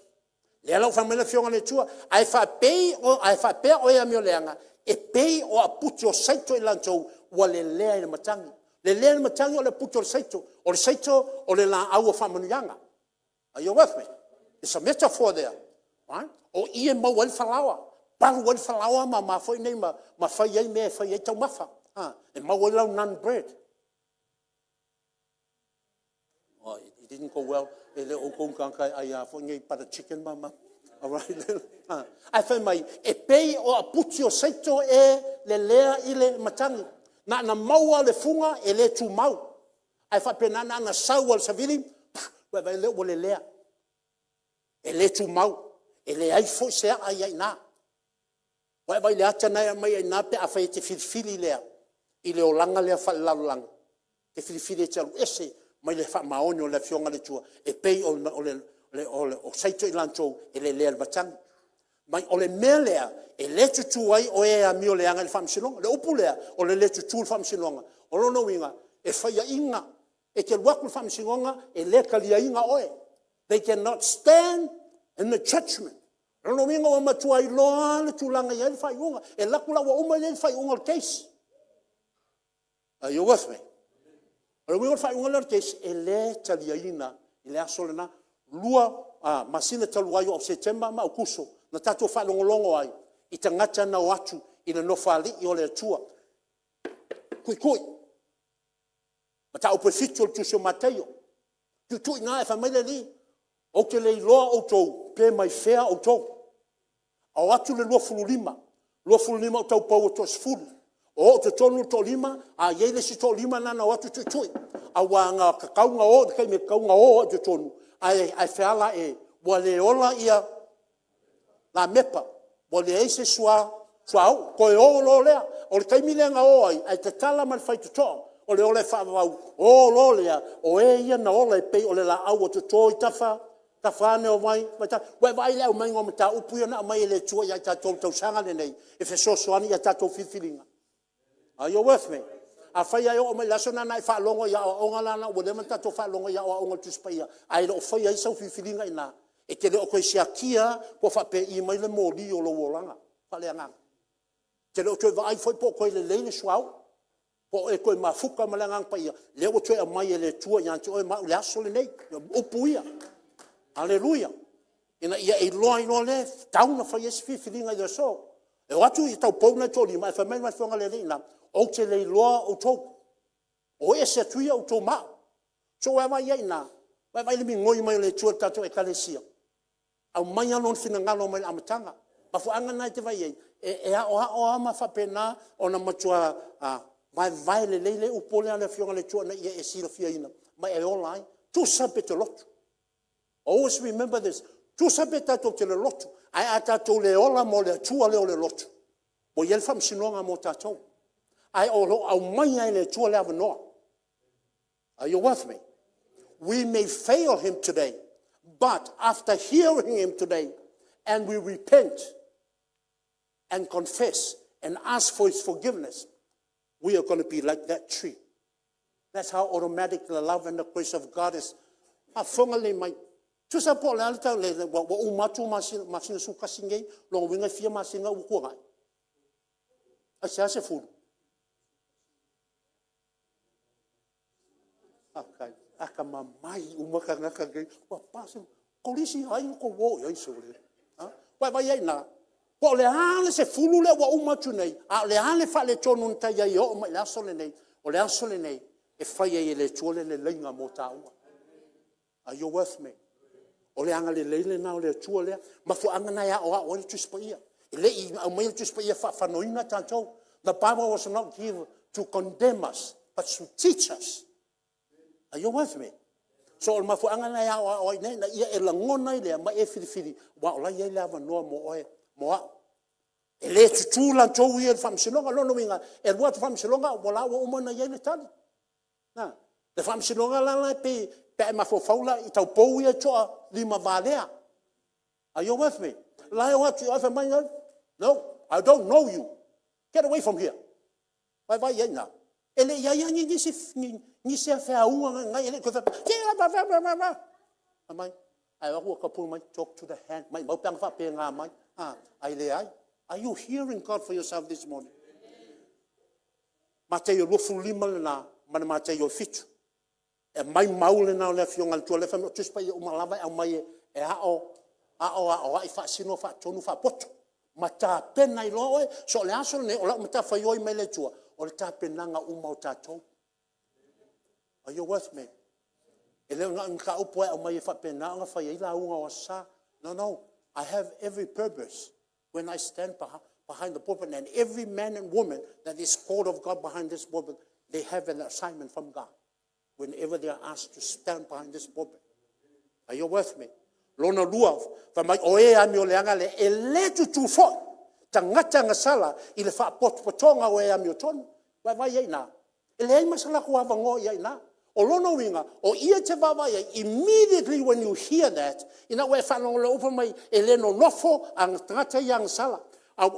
S1: Le alau whamela fionga le tua, ai whapei o ea mio leanga, e pei o a puti o saito i lantou wa le lea i le matangi. Le lea le matangi o le puti o le saito o le la aua whamanuianga. Are you with me? It's a metaphor there. Right? O ie mau el whalawa. Paru el whalawa ma whai nei ma whai ei mea whai ei tau mawha. E mau el lau none bread. Oh, it didn't go well. E le o kongkankai ai a whai nei para chicken mama. All right. Ai whai mai, e pei o a puti o saito e le lea i le matangi. Na maua le funga e le tu mau. Ai fa pena na sau al savili, vai le o le lea. E le tu mau, e le ai fo se ai ai na. Vai le ata na mai ai na pe a fa te fili lea. I le o langa le fa la lang. Te fili te lu ese mai le fa maoni o le fionga le tua. E pei o saito i lancho e le lea batang. Mai o le melea e le tu ai o e a mio le anga le famsilonga. Le opulea o le tu famsilonga. O lono winga e fa ia inga. E te luaku whamsingonga e le kalia inga oe. They cannot stand in the judgment. Rono minga o matua I loa le tulanga i ele whai unga. E lakula wa uma le whai unga le case. Are you with me? Rono minga whai unga le case e le talia ina. E le asolena lua masina taluayo o September ma ukuso. Na tato whalongolongo ai. I tangata na o atu. ina no fali I o le atua. Kui. Mata upe fitu tu se Mateo. Tu ina e famile li. O ke le loa o tau pe mai fea o tau. Au atu le lua fulu lima. Lua fulu lima o tau pau o tos fulu. O te tonu to lima, a yele si to lima nana o atu tui. A wanga kakaunga o, kai me kaunga o te tonu. Ai feala e, wale ola ia la mepa. Wale eise suau, koe o lo lea. O le kai milenga o ai te tala man fai tu toa. O le ole whaavau, o lo lea, o e ia na ola e pei o le la au o te toi tafa. Ta whane o mai, wai leo mai ngoma ta upuia na mai le tua ia tatou tau sanga le nei, e fe sosoani ia tatou whiwhiringa. Are you with me? A whai ai o mai laso na nai whaalongo ia o onga lana, o le man tatou whaalongo ia o onga tuspaia, ai lo whai ai sau whiwhiringa ina, e te leo koe sia kia, po whape I mai le mōli o lo wolanga, whale angang. Te leo koe vai whai po koe le leile suau, po e koe mafuka malangang pa ia, leo koe a mai e le tua ia, te oe mau le aso le nei, upuia. Hallelujah. Ina ia e loa ino le, tauna whai esi whiwhiringa I so. E watu I tau pauna tō lima, e whamai mai whonga le reina, o te le loa o tō. O e se tuia o tō mao. So wai wai ina, wai le mi ngoi mai le tua tato e kalesia. Au mai anon whina ngalo mai amatanga. Mafu anga nai te vai e a o ama whapena o na matua vai le leile upole ale whionga le tua na ia e sila fia ina. Mai e olai, tu sape te lotu. Always remember this. Tu sabe tatou te le lotu. Ai a tatou le ola mo le tua leo le lotu. Mo yel fam sinonga mo tatou. Ai o lo au mai ai le tua le avanoa. Are you with me? We may fail him today, but after hearing him today, and we repent and confess and ask for his forgiveness, we are going to be like that tree. That's how automatic the love and the grace of God is. Whangale mai. Tu sa po le alta le wa umatu masina suka singei lo winga fia masina u ko ga a se fu aka mamai umaka ngaka ge wa pasu kolisi ai ko wo ai so le ha wa ia na ko le hale se fulu le wa umatu nei a le hale fa le tonu ta ia o mai la so le nei o le aso le nei e fa ia le tole le lenga mo ta u. Are you with me? O le anga le leile na o le tua lea, ma fu anga na ia o le tuspaia. E le I au mai le tuspaia whanoina tātou. The Bible was not given to condemn us, but to teach us. Are you with me? So o ma fu anga na ia o nei na ia e langona I lea ma e whiriwhiri. Wa o la ia le avanoa mo oe, mo a. E le tutu la tou ia le whamsilonga, lono winga, e rua tu whamsilonga, wala wa umana ia le tali. Na, le whamsilonga la pe pe ma fo faula I tau pou ia toa lima valea. Are you with me? Lai o atu I mai no, I don't know you. Get away from here. Vai ia na. Ele ia ni se fa unga ngai ele ko fa. Mai. Ai wa ka pu mai talk to the hand. Mai mau pang fa pe nga mai. Ai le ai. Are you hearing God for yourself this morning? Mateo lofu lima na mana Mateo fitu. E mai maule na le fionga le tua le famo tuspa I umalava au mai e ao ai fa sino fa tonu fa poto mata pena I loe so le aso ne ola mata fa yoi mai le tua o le ta penanga uma o tatou. Are you with me? E le nga upo au mai fa penanga fa yai la unga o sa. No, I have every purpose when I stand behind the pulpit, and every man and woman that is called of God behind this pulpit, they have an assignment from God. Whenever they are asked to stand behind this pulpit. Are you with me? Lona lua, fa mai oe ami o leanga le e le tu fo. Tangata ngasala I le fa potonga oe ami o tonu. Vai ia ina. E le ai masala ko ava ngo ia ina. O lona winga, o ia te vavai, immediately when you hear that, ina oe whanonga le upa mai e le no nofo ang tangata ia ngasala.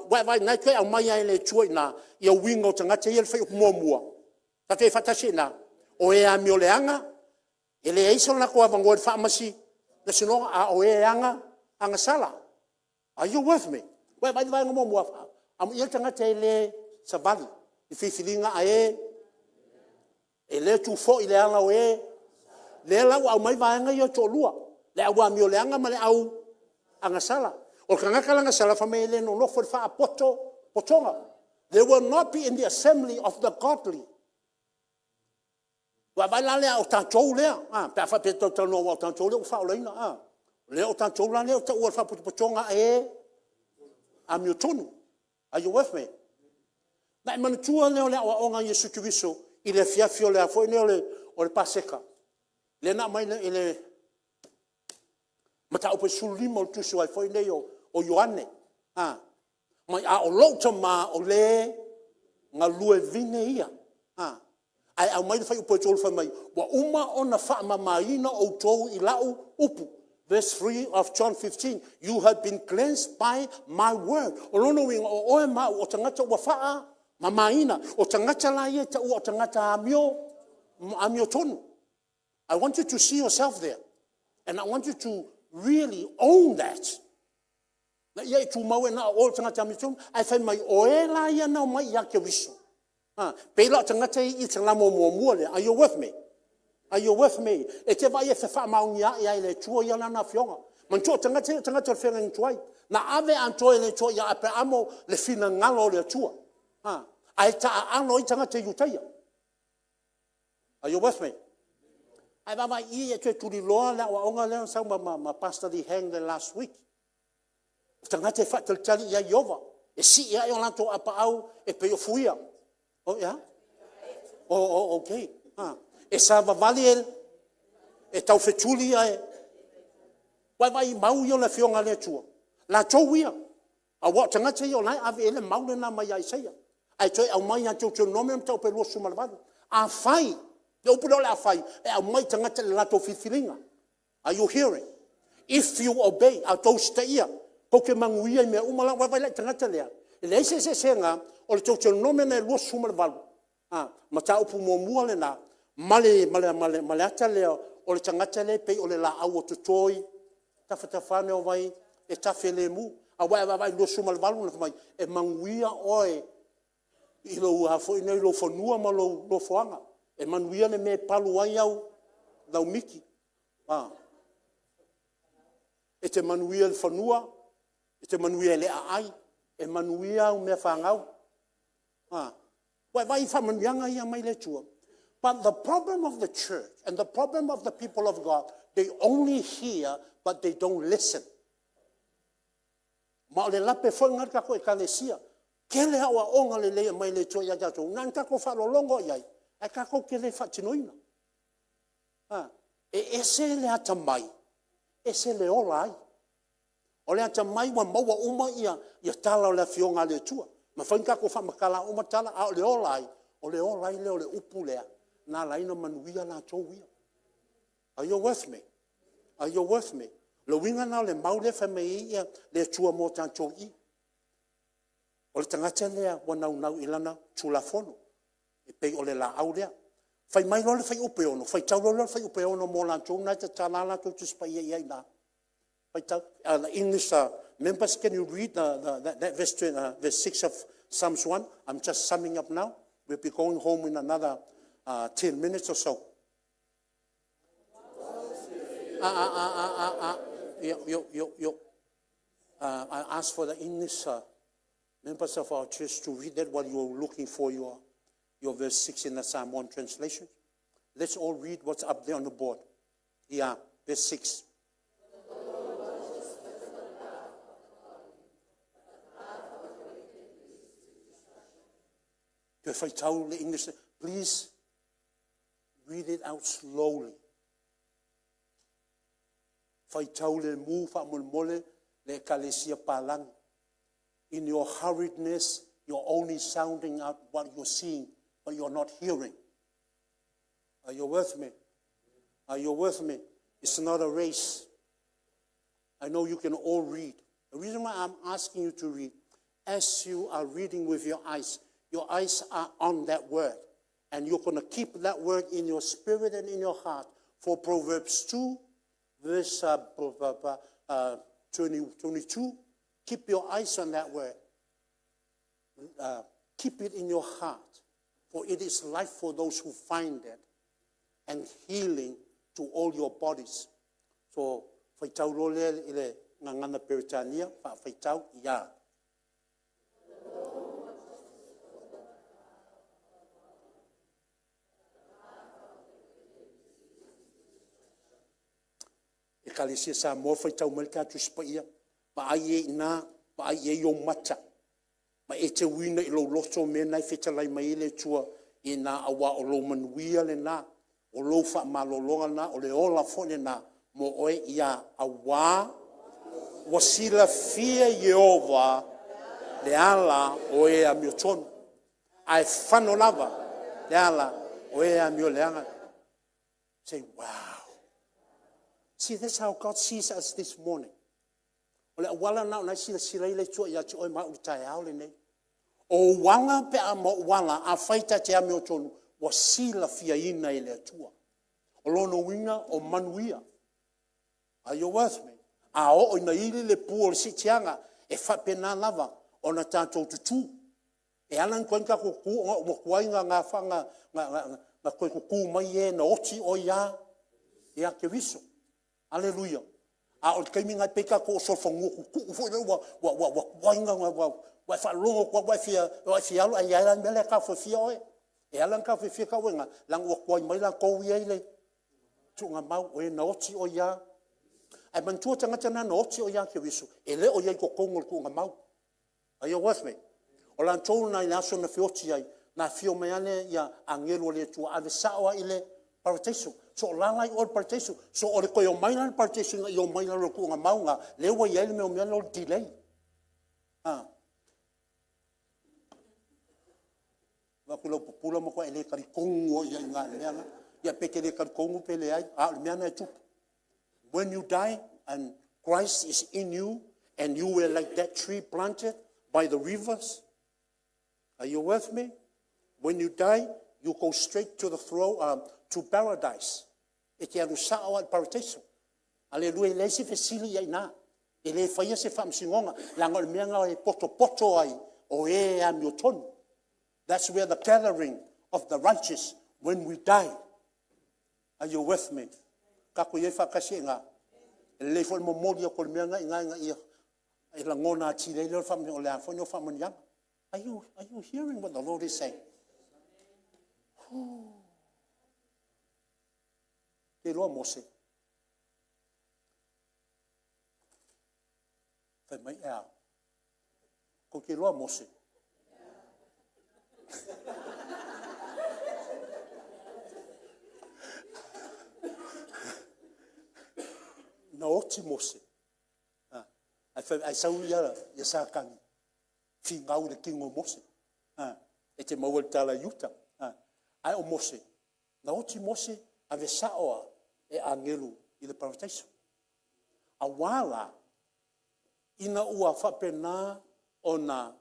S1: Vai nai koe au mai ai le tua ina, ia winga o tangata ia le whai upumomua. Tato e whatasi ina. O e a mi o le anga, e le eiso na kua vangoa le whaamasi, na sinonga a o e anga, anga sala. Are you with me? Wai vai ngamo mua wha. Amu ia tanga te le savali, I whiwhiringa a e le tufo I le anga o le lau au mai vaenga I o to lua, le au mi o le anga ma le au anga sala. O kangaka langa sala wha me le no nofo le wha potonga. They will not be in the assembly of the godly. Wa vai la lea o tātou lea. Pea whapeta o tano o tātou lea o whaoleina. Lea o tātou la lea o ta ua whaputupatonga am your tonu. Are you with me? Nai manatua leo lea o onga Yesu Kiriso i le fiafio lea fo leo o le paseka. Le na mai le mata ope sulima o tusu ai fo leo o Ioane. Mai a o lauta ma o le nga lue vine ia. Ai au mai le fai upo tolu fai mai. Wa uma ona wha mamaina o tou i lau upu. Verse 3 of John 15. You have been cleansed by my word. O lono winga o oe ma o tangata ua wha mamaina. O tangata la ia ta ua o tangata amio tonu. I want you to see yourself there. And I want you to really own that. Na ia tu mau na o tangata amio tonu. Ai fai mai oe la ia na mai ia ke wiso. Pela tangata I tangata mo le. Are you with me? Are you with me? E te vai e wha maungia ia le tua ia lana fionga. Man tua tangata whenga ng tuai. Na ave antoe le tua ia ape amo le fina ngalo le tua. Ai ta ano I tangata yutaia. Are you with me? Ai mama I e tue turi loa le wa onga le sa ma pastor di hang the last week. Tangata whataltali ia Iova. E si ia I o lanto apa au e peo fuia. Oh, yeah? Oh, okay. E sa vavali e tau fetuli ai. Vai mau ia le fionga le tua. La tau ia. A wa tangata ia o lai ave ele mau le na mai ai seia. Ai toi au mai a tau nome am tau pe lo sumalvali. A fai. Le upu le a fai. E au mai tangata le lato fifilinga. Are you hearing? If you obey, a tau sta ia. Poke manguia me umala vai le tangata lea. Le se senga o le tau nome na lo sumalvali. Ma tau pu mo mua le na. Male ata leo o le tangata le pe o le la au o tutoi tawhatawhane o vai e tawhele mu a vai lo sumalvalu na mai e manguia oe I lo hafo I nei lo whanua ma lo whanga e manguia le me palu ai au lau miki e te manuia le whanua e te manuia le ai e manuia o me whangau vai whamanuianga ia mai le tua. But the problem of the church and the problem of the people of God, they only hear, but they don't listen. Ma le lape whangar ka koe kalesia. Ke le hawa onga le lea mai le tua ia jatou. Nan ka ko whalolongo iai. E ka ko ke le whatinoina. E ese le ata mai. Ese le ola ai. O le ata mai wa maua uma ia tala o le fionga le tua. Ma whanka ko whamakala uma tala a o le ola ai. O le ola ai le o le upu lea. Na laina manuia la tauia. Are you with me? Are you with me? Lo winga na le maule fa me ia le tua mo tantou I. O le tangata lea wanau ilana tulafono. E pei o le la au lea. Fai mai lo le fai upe ono. Fai tau lo le fai upe ono mo la tou na te talala tou tu spa ia na. Fai tau. English members, can you read that verse 6 of Psalms 1? I'm just summing up now. We'll be going home in another 10 minutes or so. I asked for the English members of our church to read that while you're looking for your verse 6 in the Psalm 1 translation. Let's all read what's up there on the board. Yeah, verse 6. If I tell the English, please read it out slowly. Fai tau le mu fa mole le kalesia palang. In your hurriedness, you're only sounding out what you're seeing, but you're not hearing. Are you with me? Are you with me? It's not a race. I know you can all read. The reason why I'm asking you to read, as you are reading with your eyes are on that word. And you're going to keep that word in your spirit and in your heart. For Proverbs 2, verse 22, keep your eyes on that word. Keep it in your heart. For it is life for those who find it, and healing to all your bodies. So, whaitau role ile ngangana Peritania, whaitau ia. kalesia sa mo fai tau mal ka tu spaia pa ai na pa ai yo macha ma e te wina I lo loso me nai feta lai mai le tua ina awa o lo manuia le na o lo fa malolonga na o le ola fone na mo oe ia awa wasila fia Yehova le ala o e a mio tonu ai fano lava le ala o e a mio leanga. Say wow. See, that's how God sees us this morning. O le wala na na sila sila ile tua ia te oi ma utai au le nei. O wanga pe a mo wala a faita te a mio tonu wa sila fia ina ile tua. O lono winga o manuia. Are you with me? A o ina ili le pu o le sitianga e fa pena lava o na tātou tutu. E alan koen ka kuku mo kuainga ngā whanga ngā koe kuku mai e na oti o ia e a ke viso. Aleluia. A o kaimi ngai peka ko so fongu ku fo wa kuainga wa fa longo kwa wa fia lo ai ala mele ka fo fia oe. E alan ka fo fia ka wenga lang wa kuai mai la ko ia ile. Tu nga mau o e na oti o ia. Ai mantua tangata na oti o ia ke viso. E le o ia ko kongo ku nga mau. Are you with me? O lan tolu na ina so na fioti ai na fio mai ane ia angelo le tua ave sawa ile parteso. So lalai o parteso. So o le koe o mai na parteso i o mai na roku nga maunga le wa ia le me o mea lo delay. Wako lau popula mo kwa ele kari kongo ia inga leanga. Ia peke le kari kongo pele ai. Le mea na tupu. When you die and Christ is in you and you were like that tree planted by the rivers. Are you with me? When you die, you go straight to the throne, to paradise. E te alu sao al paradiso. Aleluia, le se fesili ai na. E le faia se whamsingonga. Langa le meanga e poto ai. O e a miotonu. That's where the gathering of the righteous when we die. Are you with me? Kako ye whakasi ngā. E le fo mo mori o ko le meanga inga ia. E la ngona ati le le fam o le afo no fam ni. Are you hearing what the Lord is saying? Ke loa Mose. Fai mai ea. Ko ke loa Mose. Na oti Mose. Ai sau ia sa kangi. Fi ngau le kingo Mose. E te mawal tala yuta. Ai o Mose. Na oti Mose ave saoa e angelu I le paradiso. A wala ina ua whapena o na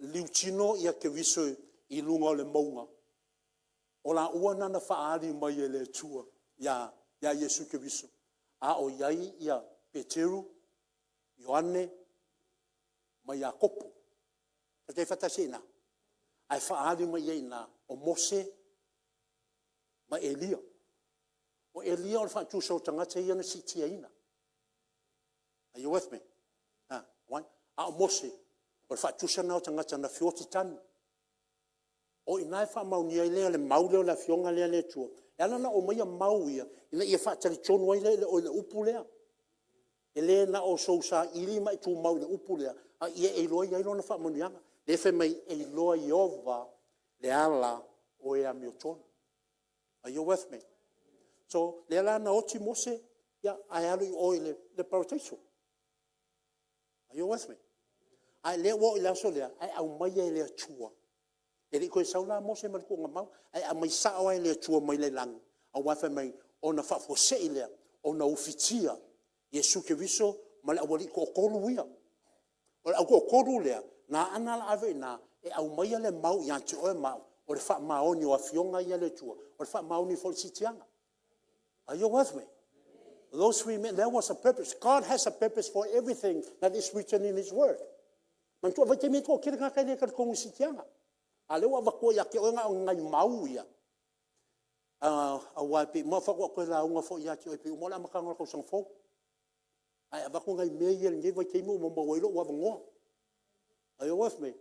S1: liutino ia ke viso I lunga o le maunga. O la ua nana whaari mai e le tua. Ya Yesu ke viso. A o iai ia Peteru, Ioane, mai Iakopo. Te whatasi ina. Ai whaari mai ina o Mose, mai Elia. O Elia o le whatu so tangata ia na sitia ina. Are you with me? A o Mose, o le whatu sa nao tangata na fioti tanu. O ina e whamaunia I lea le maule o la fionga lea le tua. E ala na o mai a mau ia, ina ia whatari tonu ai o le upu lea. E le na o so sa ili mai tu mau le upu lea. A ia e loa ia ilona whamonianga. Le fe mai e loa Iova le ala o e a miotonu. Are you with me? So, le ala na oti Mose, ia ai alu o le paradiso. Are you with me? Ai le wo ila so lea, ai au mai e le tua. E li koe saula Mose ma ko ngamau, ai a mai sao ai le tua mai le lang. A wa fe mai ona fa fo se ile, ona ufitia. Yesu ke viso mala wali ko kolu ia. O ko kolu le na ana ave na e au mai le mau ya te o mau o le fa maoni o afionga ia le tua. O le fa maoni fo sitianga. Are you with me? Those 3 men, there was a purpose. God has a purpose for everything that is written in His Word. Man tu vai te me to kira ka le ka ko sitianga. Ale wa ko ya ke o ngai mau ia. A wa pe mo fa ko la unga fo ya ke o pe mo la makanga ko sang fo. Ai ava ko ngai me ye ngai vai te mo mo wa lo wa ngo. Are you with me?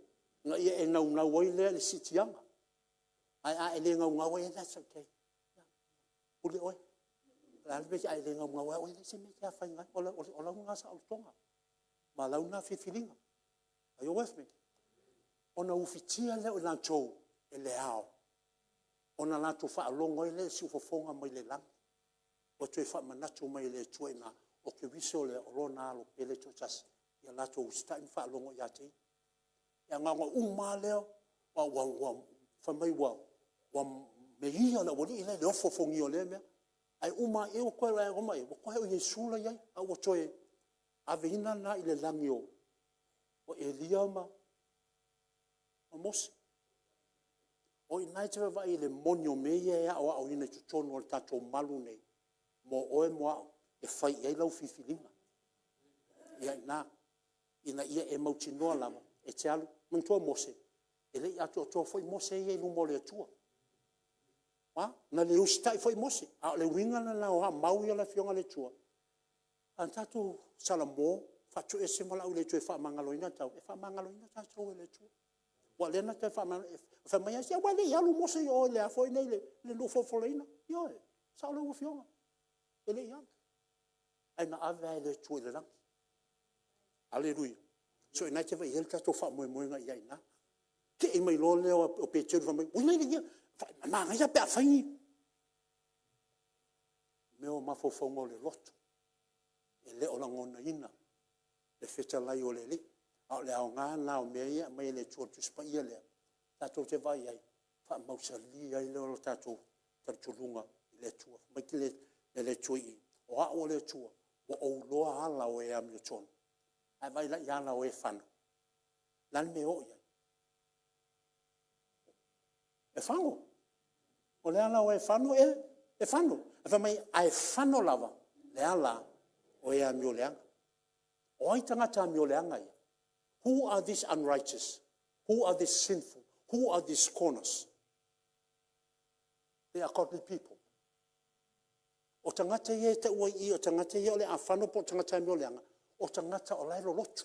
S1: Ngai e na wai le sitianga. Ai le ngau ngau e that's okay. Ule oi. La le ai le ngau ngau o le se me kia fai ngai o la nga sa o tonga. Ma la una fifilinga. Are you with me? Ona ufitia le o la chou e le ao. Ona la tu fa longo le si fofonga mai le lang. O tu fa manatu mai le tuena o ke wiso le rona lo pele to chas. Ya la tu sta in fa longo ya te. Ya nga uma le wa fa mai wa me ia la woni ile le fofongi o le me. Ai uma e o ko la o mai ko e Yesu la ia a o toe avina na ile langi o Elia ma mos o inai te va ile monio me ia o ina tutono o tato malu nei mo oe mo e fai ia lau fifilinga ia ina ia e mautinoa lava e te alu muntua mose ele ia to foi mose ia ilu mo le tua na le ustai foi mose a le winga na o mau ia la fionga le tua antatu salamo fatu e se mala le tua fa mangaloina tau e fa mangaloina tau le tua wa le na te fa mai sia wa le ia lu mose o le foi nei le lu fofolina yo sa le fionga ele ia ai na ave le tua le lang aleluia so ina te va ia tatu fa mo nga ia ina ke e mai lo le o peche fa mai una ia ma ia pe fai meu mafofongo le loto e le o langona ina le feta lai o le li au le au ngā nao mea ia mai le tua tu spa ia le tatou te vai ai fa mausali ai le o tatou tartulunga le tua mai ki le tua i o a o le tua o loa ala o e am le ton ai vai la ia la o e fana lan me o ia e fango o le ala o e fano e fano e fa mai ai fano lava le ala o e am le anga o ai tangata mi o le anga ia. Who are these unrighteous? Who are these sinful? Who are these corners? They are godly people. O tangata ye te ua i, o tangata ye o le awhano po tangata mi o le anga, o tangata o lairo lotu.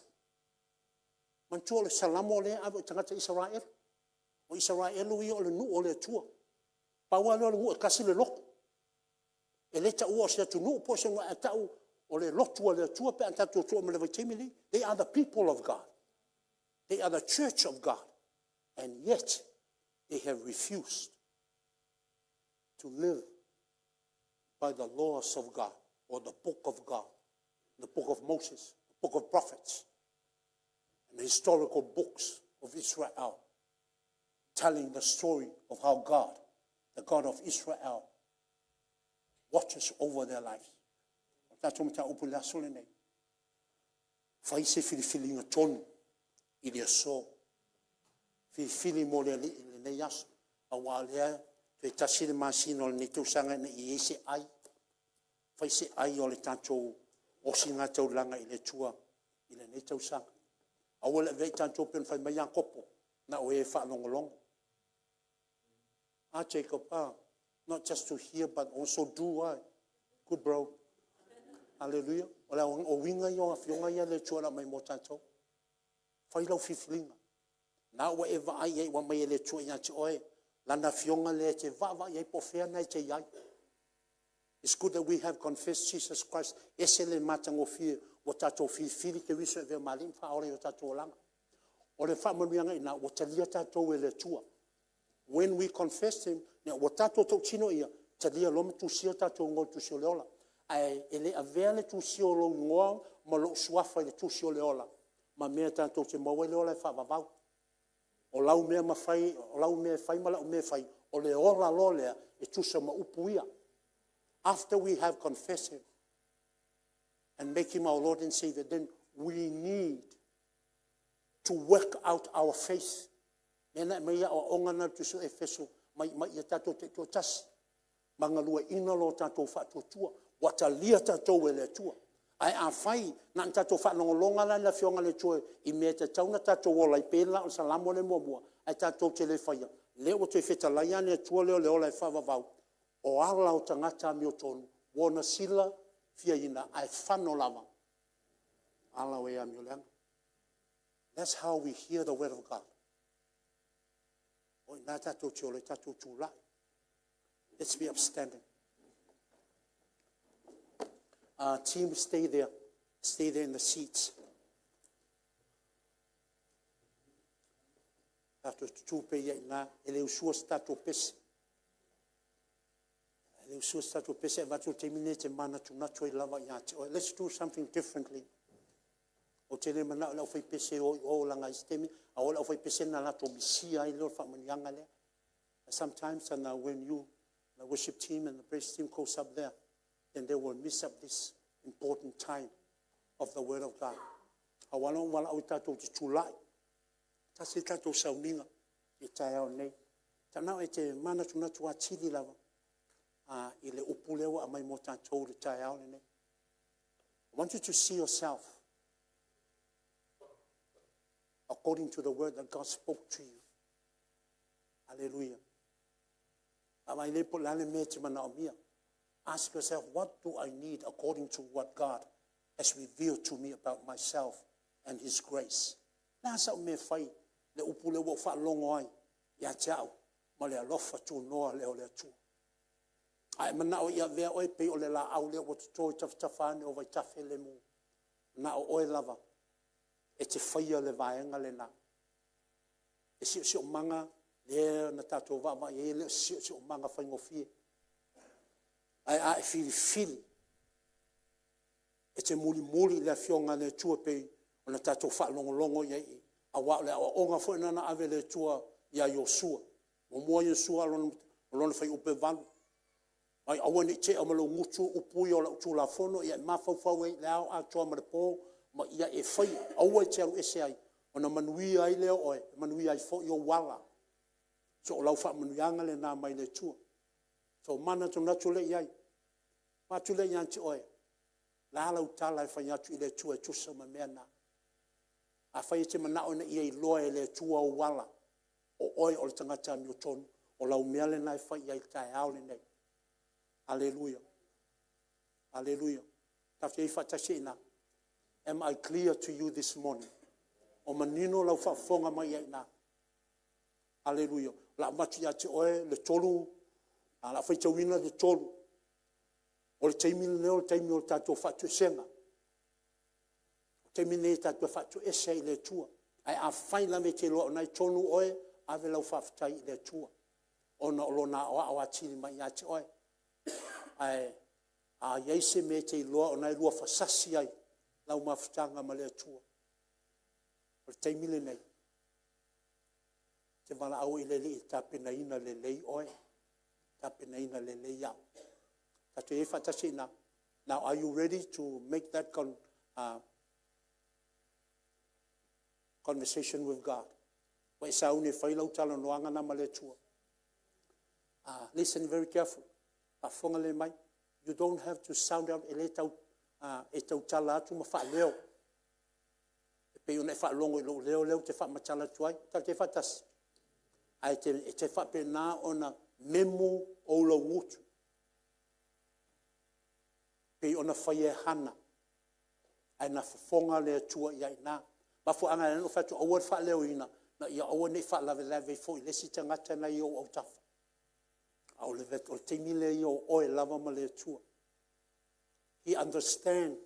S1: Mantua o le salamo o le ava o tangata Israel. O Israel ui o le nu o le tua. Paua le o le ngu e kasi le loko. E le ta ua o se atu nu po se ngā atau o le lotu o le tua pe antatu o tua me le vaitimili. They are the people of God. They are the church of God. And yet, they have refused to live by the laws of God, or the book of God, the book of Moses, the book of prophets, and the historical books of Israel, telling the story of how God, the God of Israel, watches over their lives. Tato mta upu la sole nei. Fai se filifilinga tonu I le so. Fili mo le nei aso. A wālea te tasi le masino le netusanga na I ese ai. Fai se ai o le tātou o singa tau langa I le tua I le netusanga. A wale vei tātou pen fai mai kopo na o e whaalongolongo. Jacob, not just to hear but also do. Good bro. Hallelujah. Ola o winga yo afionga ia le tua na mai mo tātou. Fai lau fifilinga. Na ua e wa ai wa mai le tua ia te oe. Lana fionga le te wa ia po fea nei te iai. It's good that we have confessed Jesus Christ. Ese le matango fie o tātou fifili ke wiso e vea malim fa ore o tātou langa. O le wha manuianga ina o talia tātou e le tua. When we confess him, o tātou tau tino ia, talia loma tu sia tātou ngol tu sio leola. Ai ele avea le tu sio lo ngoa ma lo suafa le tu sio leola. Ma mea tātou te maua leola e whaavavau. O lau mea mawhai, o lau mea whai, ma lau mea whai, o le ora lo lea e tu sa ma upuia. After we have confessed him and make him our Lord and Savior, then we need to work out our faith. Mena mea o ongana tu su efeso, mai ia tātou te tō tasi. Mangalua ina lo tātou whātua tua. Wata lia tātou e le tua. Ai a whai, na tātou whanongolonga la na fionga le tua, I mea te tauna tātou o lai pēla o salamo le mua. Ai tātou te le whaia. Leo te wheta laiane tua leo leo lai whavavau. O ala o tangata mi o tonu. Wona sila fia ina ai whano lava. Ala o ea mi o leanga. That's how we hear the word of God. O ina tātou te ole tātou tūlai. Let's be upstanding. Team, stay there. Stay there in the seats. Tato tupe ia ina, ele usua stato pese. Ele usua stato pese, vatu temine te mana tunatu I lava iate. Let's do something differently. O tele mana la fai pese o langa istemi, a ola fai pese na la to bisia I lor fa manianga le. Sometimes when the worship team and the praise team goes up there, then they will miss up this important time of the Word of God. Awalong wala au tato te tulai. Tasi tato sauninga. I tae au nei. Tanau e te mana tunatu a chili lava. I le upuleo a mai mo tatou le tae au nei. I want you to see yourself according to the word that God spoke to you. Hallelujah. Ask yourself, what do I need according to what God has revealed to me about myself and His grace? Nasa me fai le upule wo fa longo ai ya chao ma le alofa tu noa le ole tu. Ai mana o ia vea oi pe o le la au le o to tafani o vai tafele mu. Na o oi lava. E te fai le vaenga le na. E si o manga le na tato va ma e le si o manga fai ngofie. Ai fili. E te muli le fionga le tua pe o na tato fa longo ia I. Awa le onga fo na ave le tua ia Yosua. Mo Yosua lon fai upe valu. Ai awani te amalo ngutu upui o la tula fono ia mafau e lao a tua marepo ma ia e fai awa te au ese ai. Ona manui ai leo oe, manui ai fo yo wala. So o lau fa manuianga le na mai le tua. So mana tona tule iai. Ma tule ianti oe. La lau tala e fai atu I le tua e tusa ma mea na. A fai te mana ona ia I loa e le tua o wala. O oe o le tangata mi o tonu. O lau mea le na e fai iai tae au le nei. Hallelujah. Hallelujah. Tafte I fatasi ina. Am I clear to you this morning? O manino lau whafonga mai ai na. Hallelujah. La matu ya te oe le tolu. La whaita wina le tolu. O le teimile leo le teimile o tato whatu senga. O teimile tato whatu ese I le tua. Ai a whaila me te loa nai tonu oe. Ave lau whaftai I le tua. Ona o lona o awa tiri mai ya te oe. Ai a yeise me te loa nai lua whasasi ai. Lau mawhitanga ma le tua. O le teimile nei. Te wala au I le li tapena ina le lei oe. Tapena ina le lei au. Tato e whatasi na. Now are you ready to make that conversation with God? Wai sa une whailau tala noanga na ma le tua. Listen very carefully. Pafonga le mai. You don't have to sound out e tau tala atu ma wha leo. E pe una e wha longo I lo leo te wha matala tuai. Ta te whatasi. Ai te wha pe nā ona memu o lau ngutu. Pe ona whai e hana. Ai na whafonga le tua iai nā. Mafu anga e no whatu awar wha leo ina. Na ia awa ne wha lawe fo I lesi tangata na I o au tafa. Au le vet o te mile I o oe lava ma le tua. He understands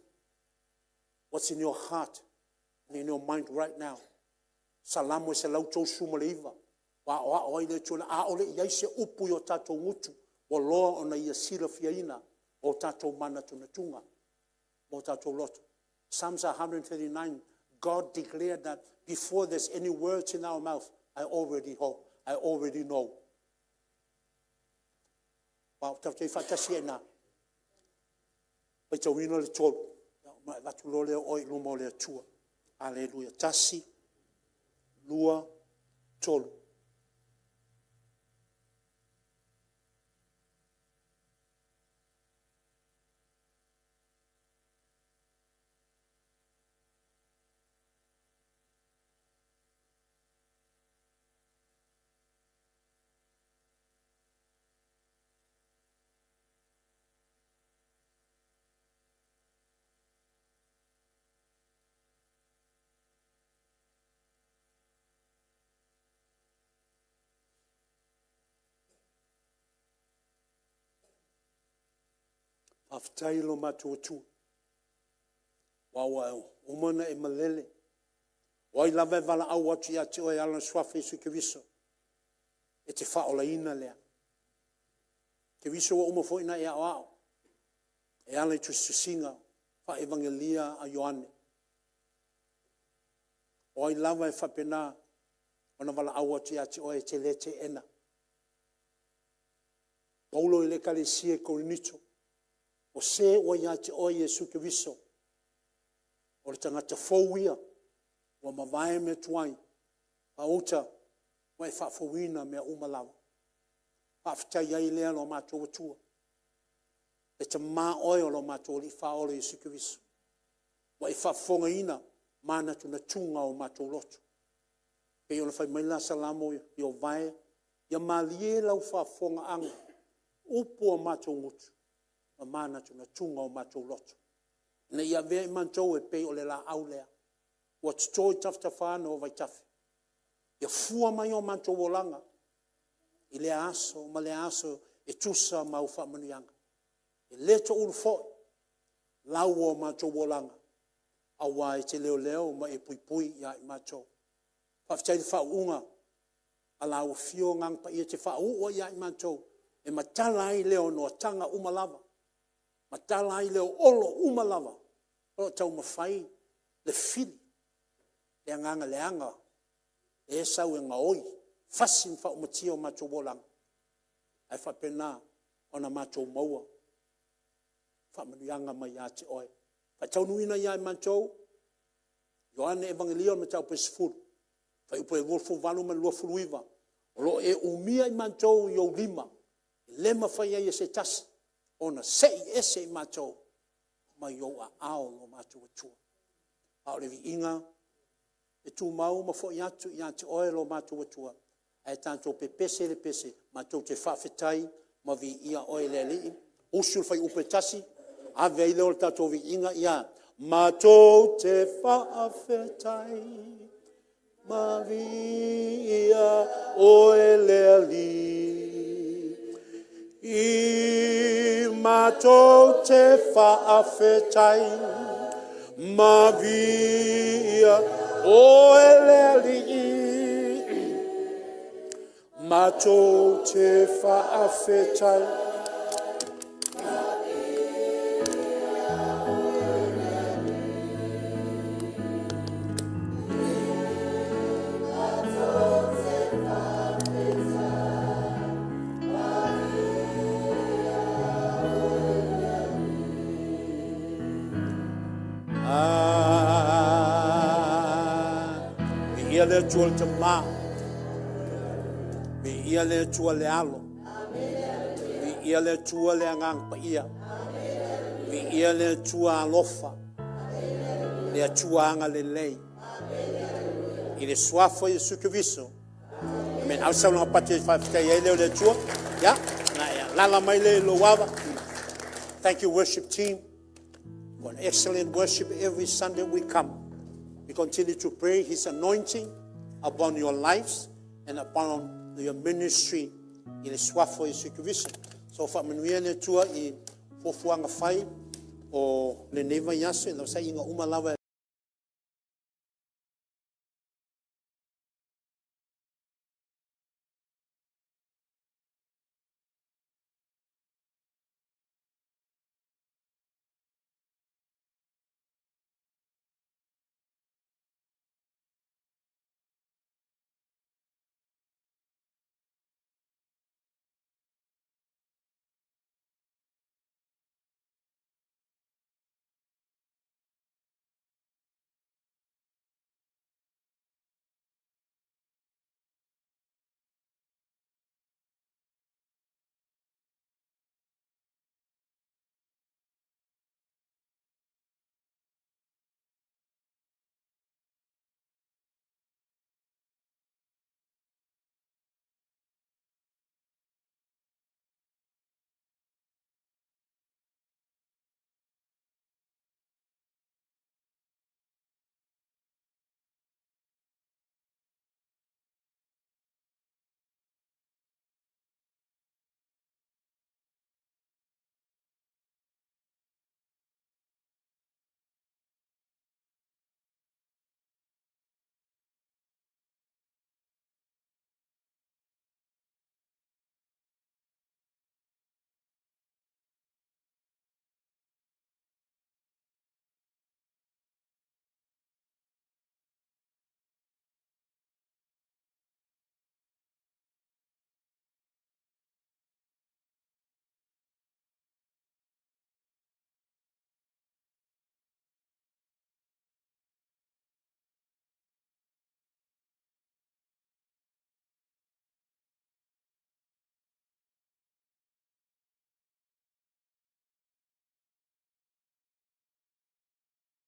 S1: what's in your heart and in your mind right now. Salamu e se lau tau suma le iwa. Wa oa oa I le tua. A ole iai se upu I o tatou ngutu. O loa ona ia sira fia ina. O tatou mana tunatunga. O tatou loto. Psalms 139, God declared that before there's any words in our mouth, I already know. Wow, tawte fatasi na. Pai tawino le tolu. Vatu lo leo oi lumo le tua. Hallelujah. Tasi, lua, tolu. Aftailo matu tu. Wawa umana e malele. Wai lava vala au atu ia te oe ala swafa Iesu Keriso. E te whaola ina lea. Keriso wa umafo ina e ao. E ala i tu susinga. Wha evangelia a Ioane. Wai lava e whapena. Ona vala au atu ia te oe te lete ena. Paulo i le kalesia Korinito. O se o ia te oe Iesu Keriso. O le tangata fauia. Wa mavae me tuai. Pauta. Wa e whafauina mea umalawa. Whaftai ai lea lo mātou atua. E te mā oe o lo mātou li whaolo Iesu Keriso. Wa e whafonga ina. Mana tuna tunga o mātou lotu. Pei ona whai maila salamo i o vae. Ia malie lau whafonga anga. Upo o mātou ngutu. Ma mana tuna tunga o mātou lotu. Na ia vea i mātou e pei o le la au lea. Wa tutoi taftafana o vai tafi. Ia fua mai o mātou o langa. I le aso, ma le aso e tusa mau whamanuianga. E leto urufoi. Lau o mātou o langa. Awa e te leo leo ma e pui pui ia i mātou. Whaftai le whaunga. A lau fio ngang pa ia te whaua ia i mātou. E matala ai leo no tanga umalava. Matala ai leo olo umalava. O tau mawhai le fili. Le anganga le anga. E sau e ngaoi. Fasin wha umatia o mātou bolang. Ai whapena ona mātou maua. Whamanuianga mai a te oe. Whatau nuina ia i mātou. Ioane evangelia o matau pesifuru. Whai upo e wolfu walu ma lua fuluiva. O lo e umia i mātou i o lima. Lema whai ai e se tasi. Ona sei ese i mātou. Mai o a ao lo mātou atua. Ao levi inga. E tu mau ma fo iatu i ate oe lo mātou atua. Ai tanto pe pese le pese. Mātou te whawhetai. Ma vi ia oe le li. Usul whai upe tasi. Ave i leo le tātou vi inga ia. Mātou te whawhetai. Ma vi ia oe le li. I mātou te whawhetai. Ma vi ia oe le li. Mātou te whawhetai. Ia le tua le tamā. Me ia le tua le alo. Me ia le tua le angang pa ia. Me ia le tua alofa. Le atua anga le lei. I le swafa Iesu Keriso. Amen. Au sau langa pati whawhitai ai leo le tua. Ya. Na ia. Lala mai le lo wawa. Thank you worship team. For an excellent worship every Sunday we come. We continue to pray His anointing upon your lives and upon your ministry in the swafo Iesu Keriso. So fa manuia le tua I fofuanga fai o le neva yaso e lau sa inga umalawa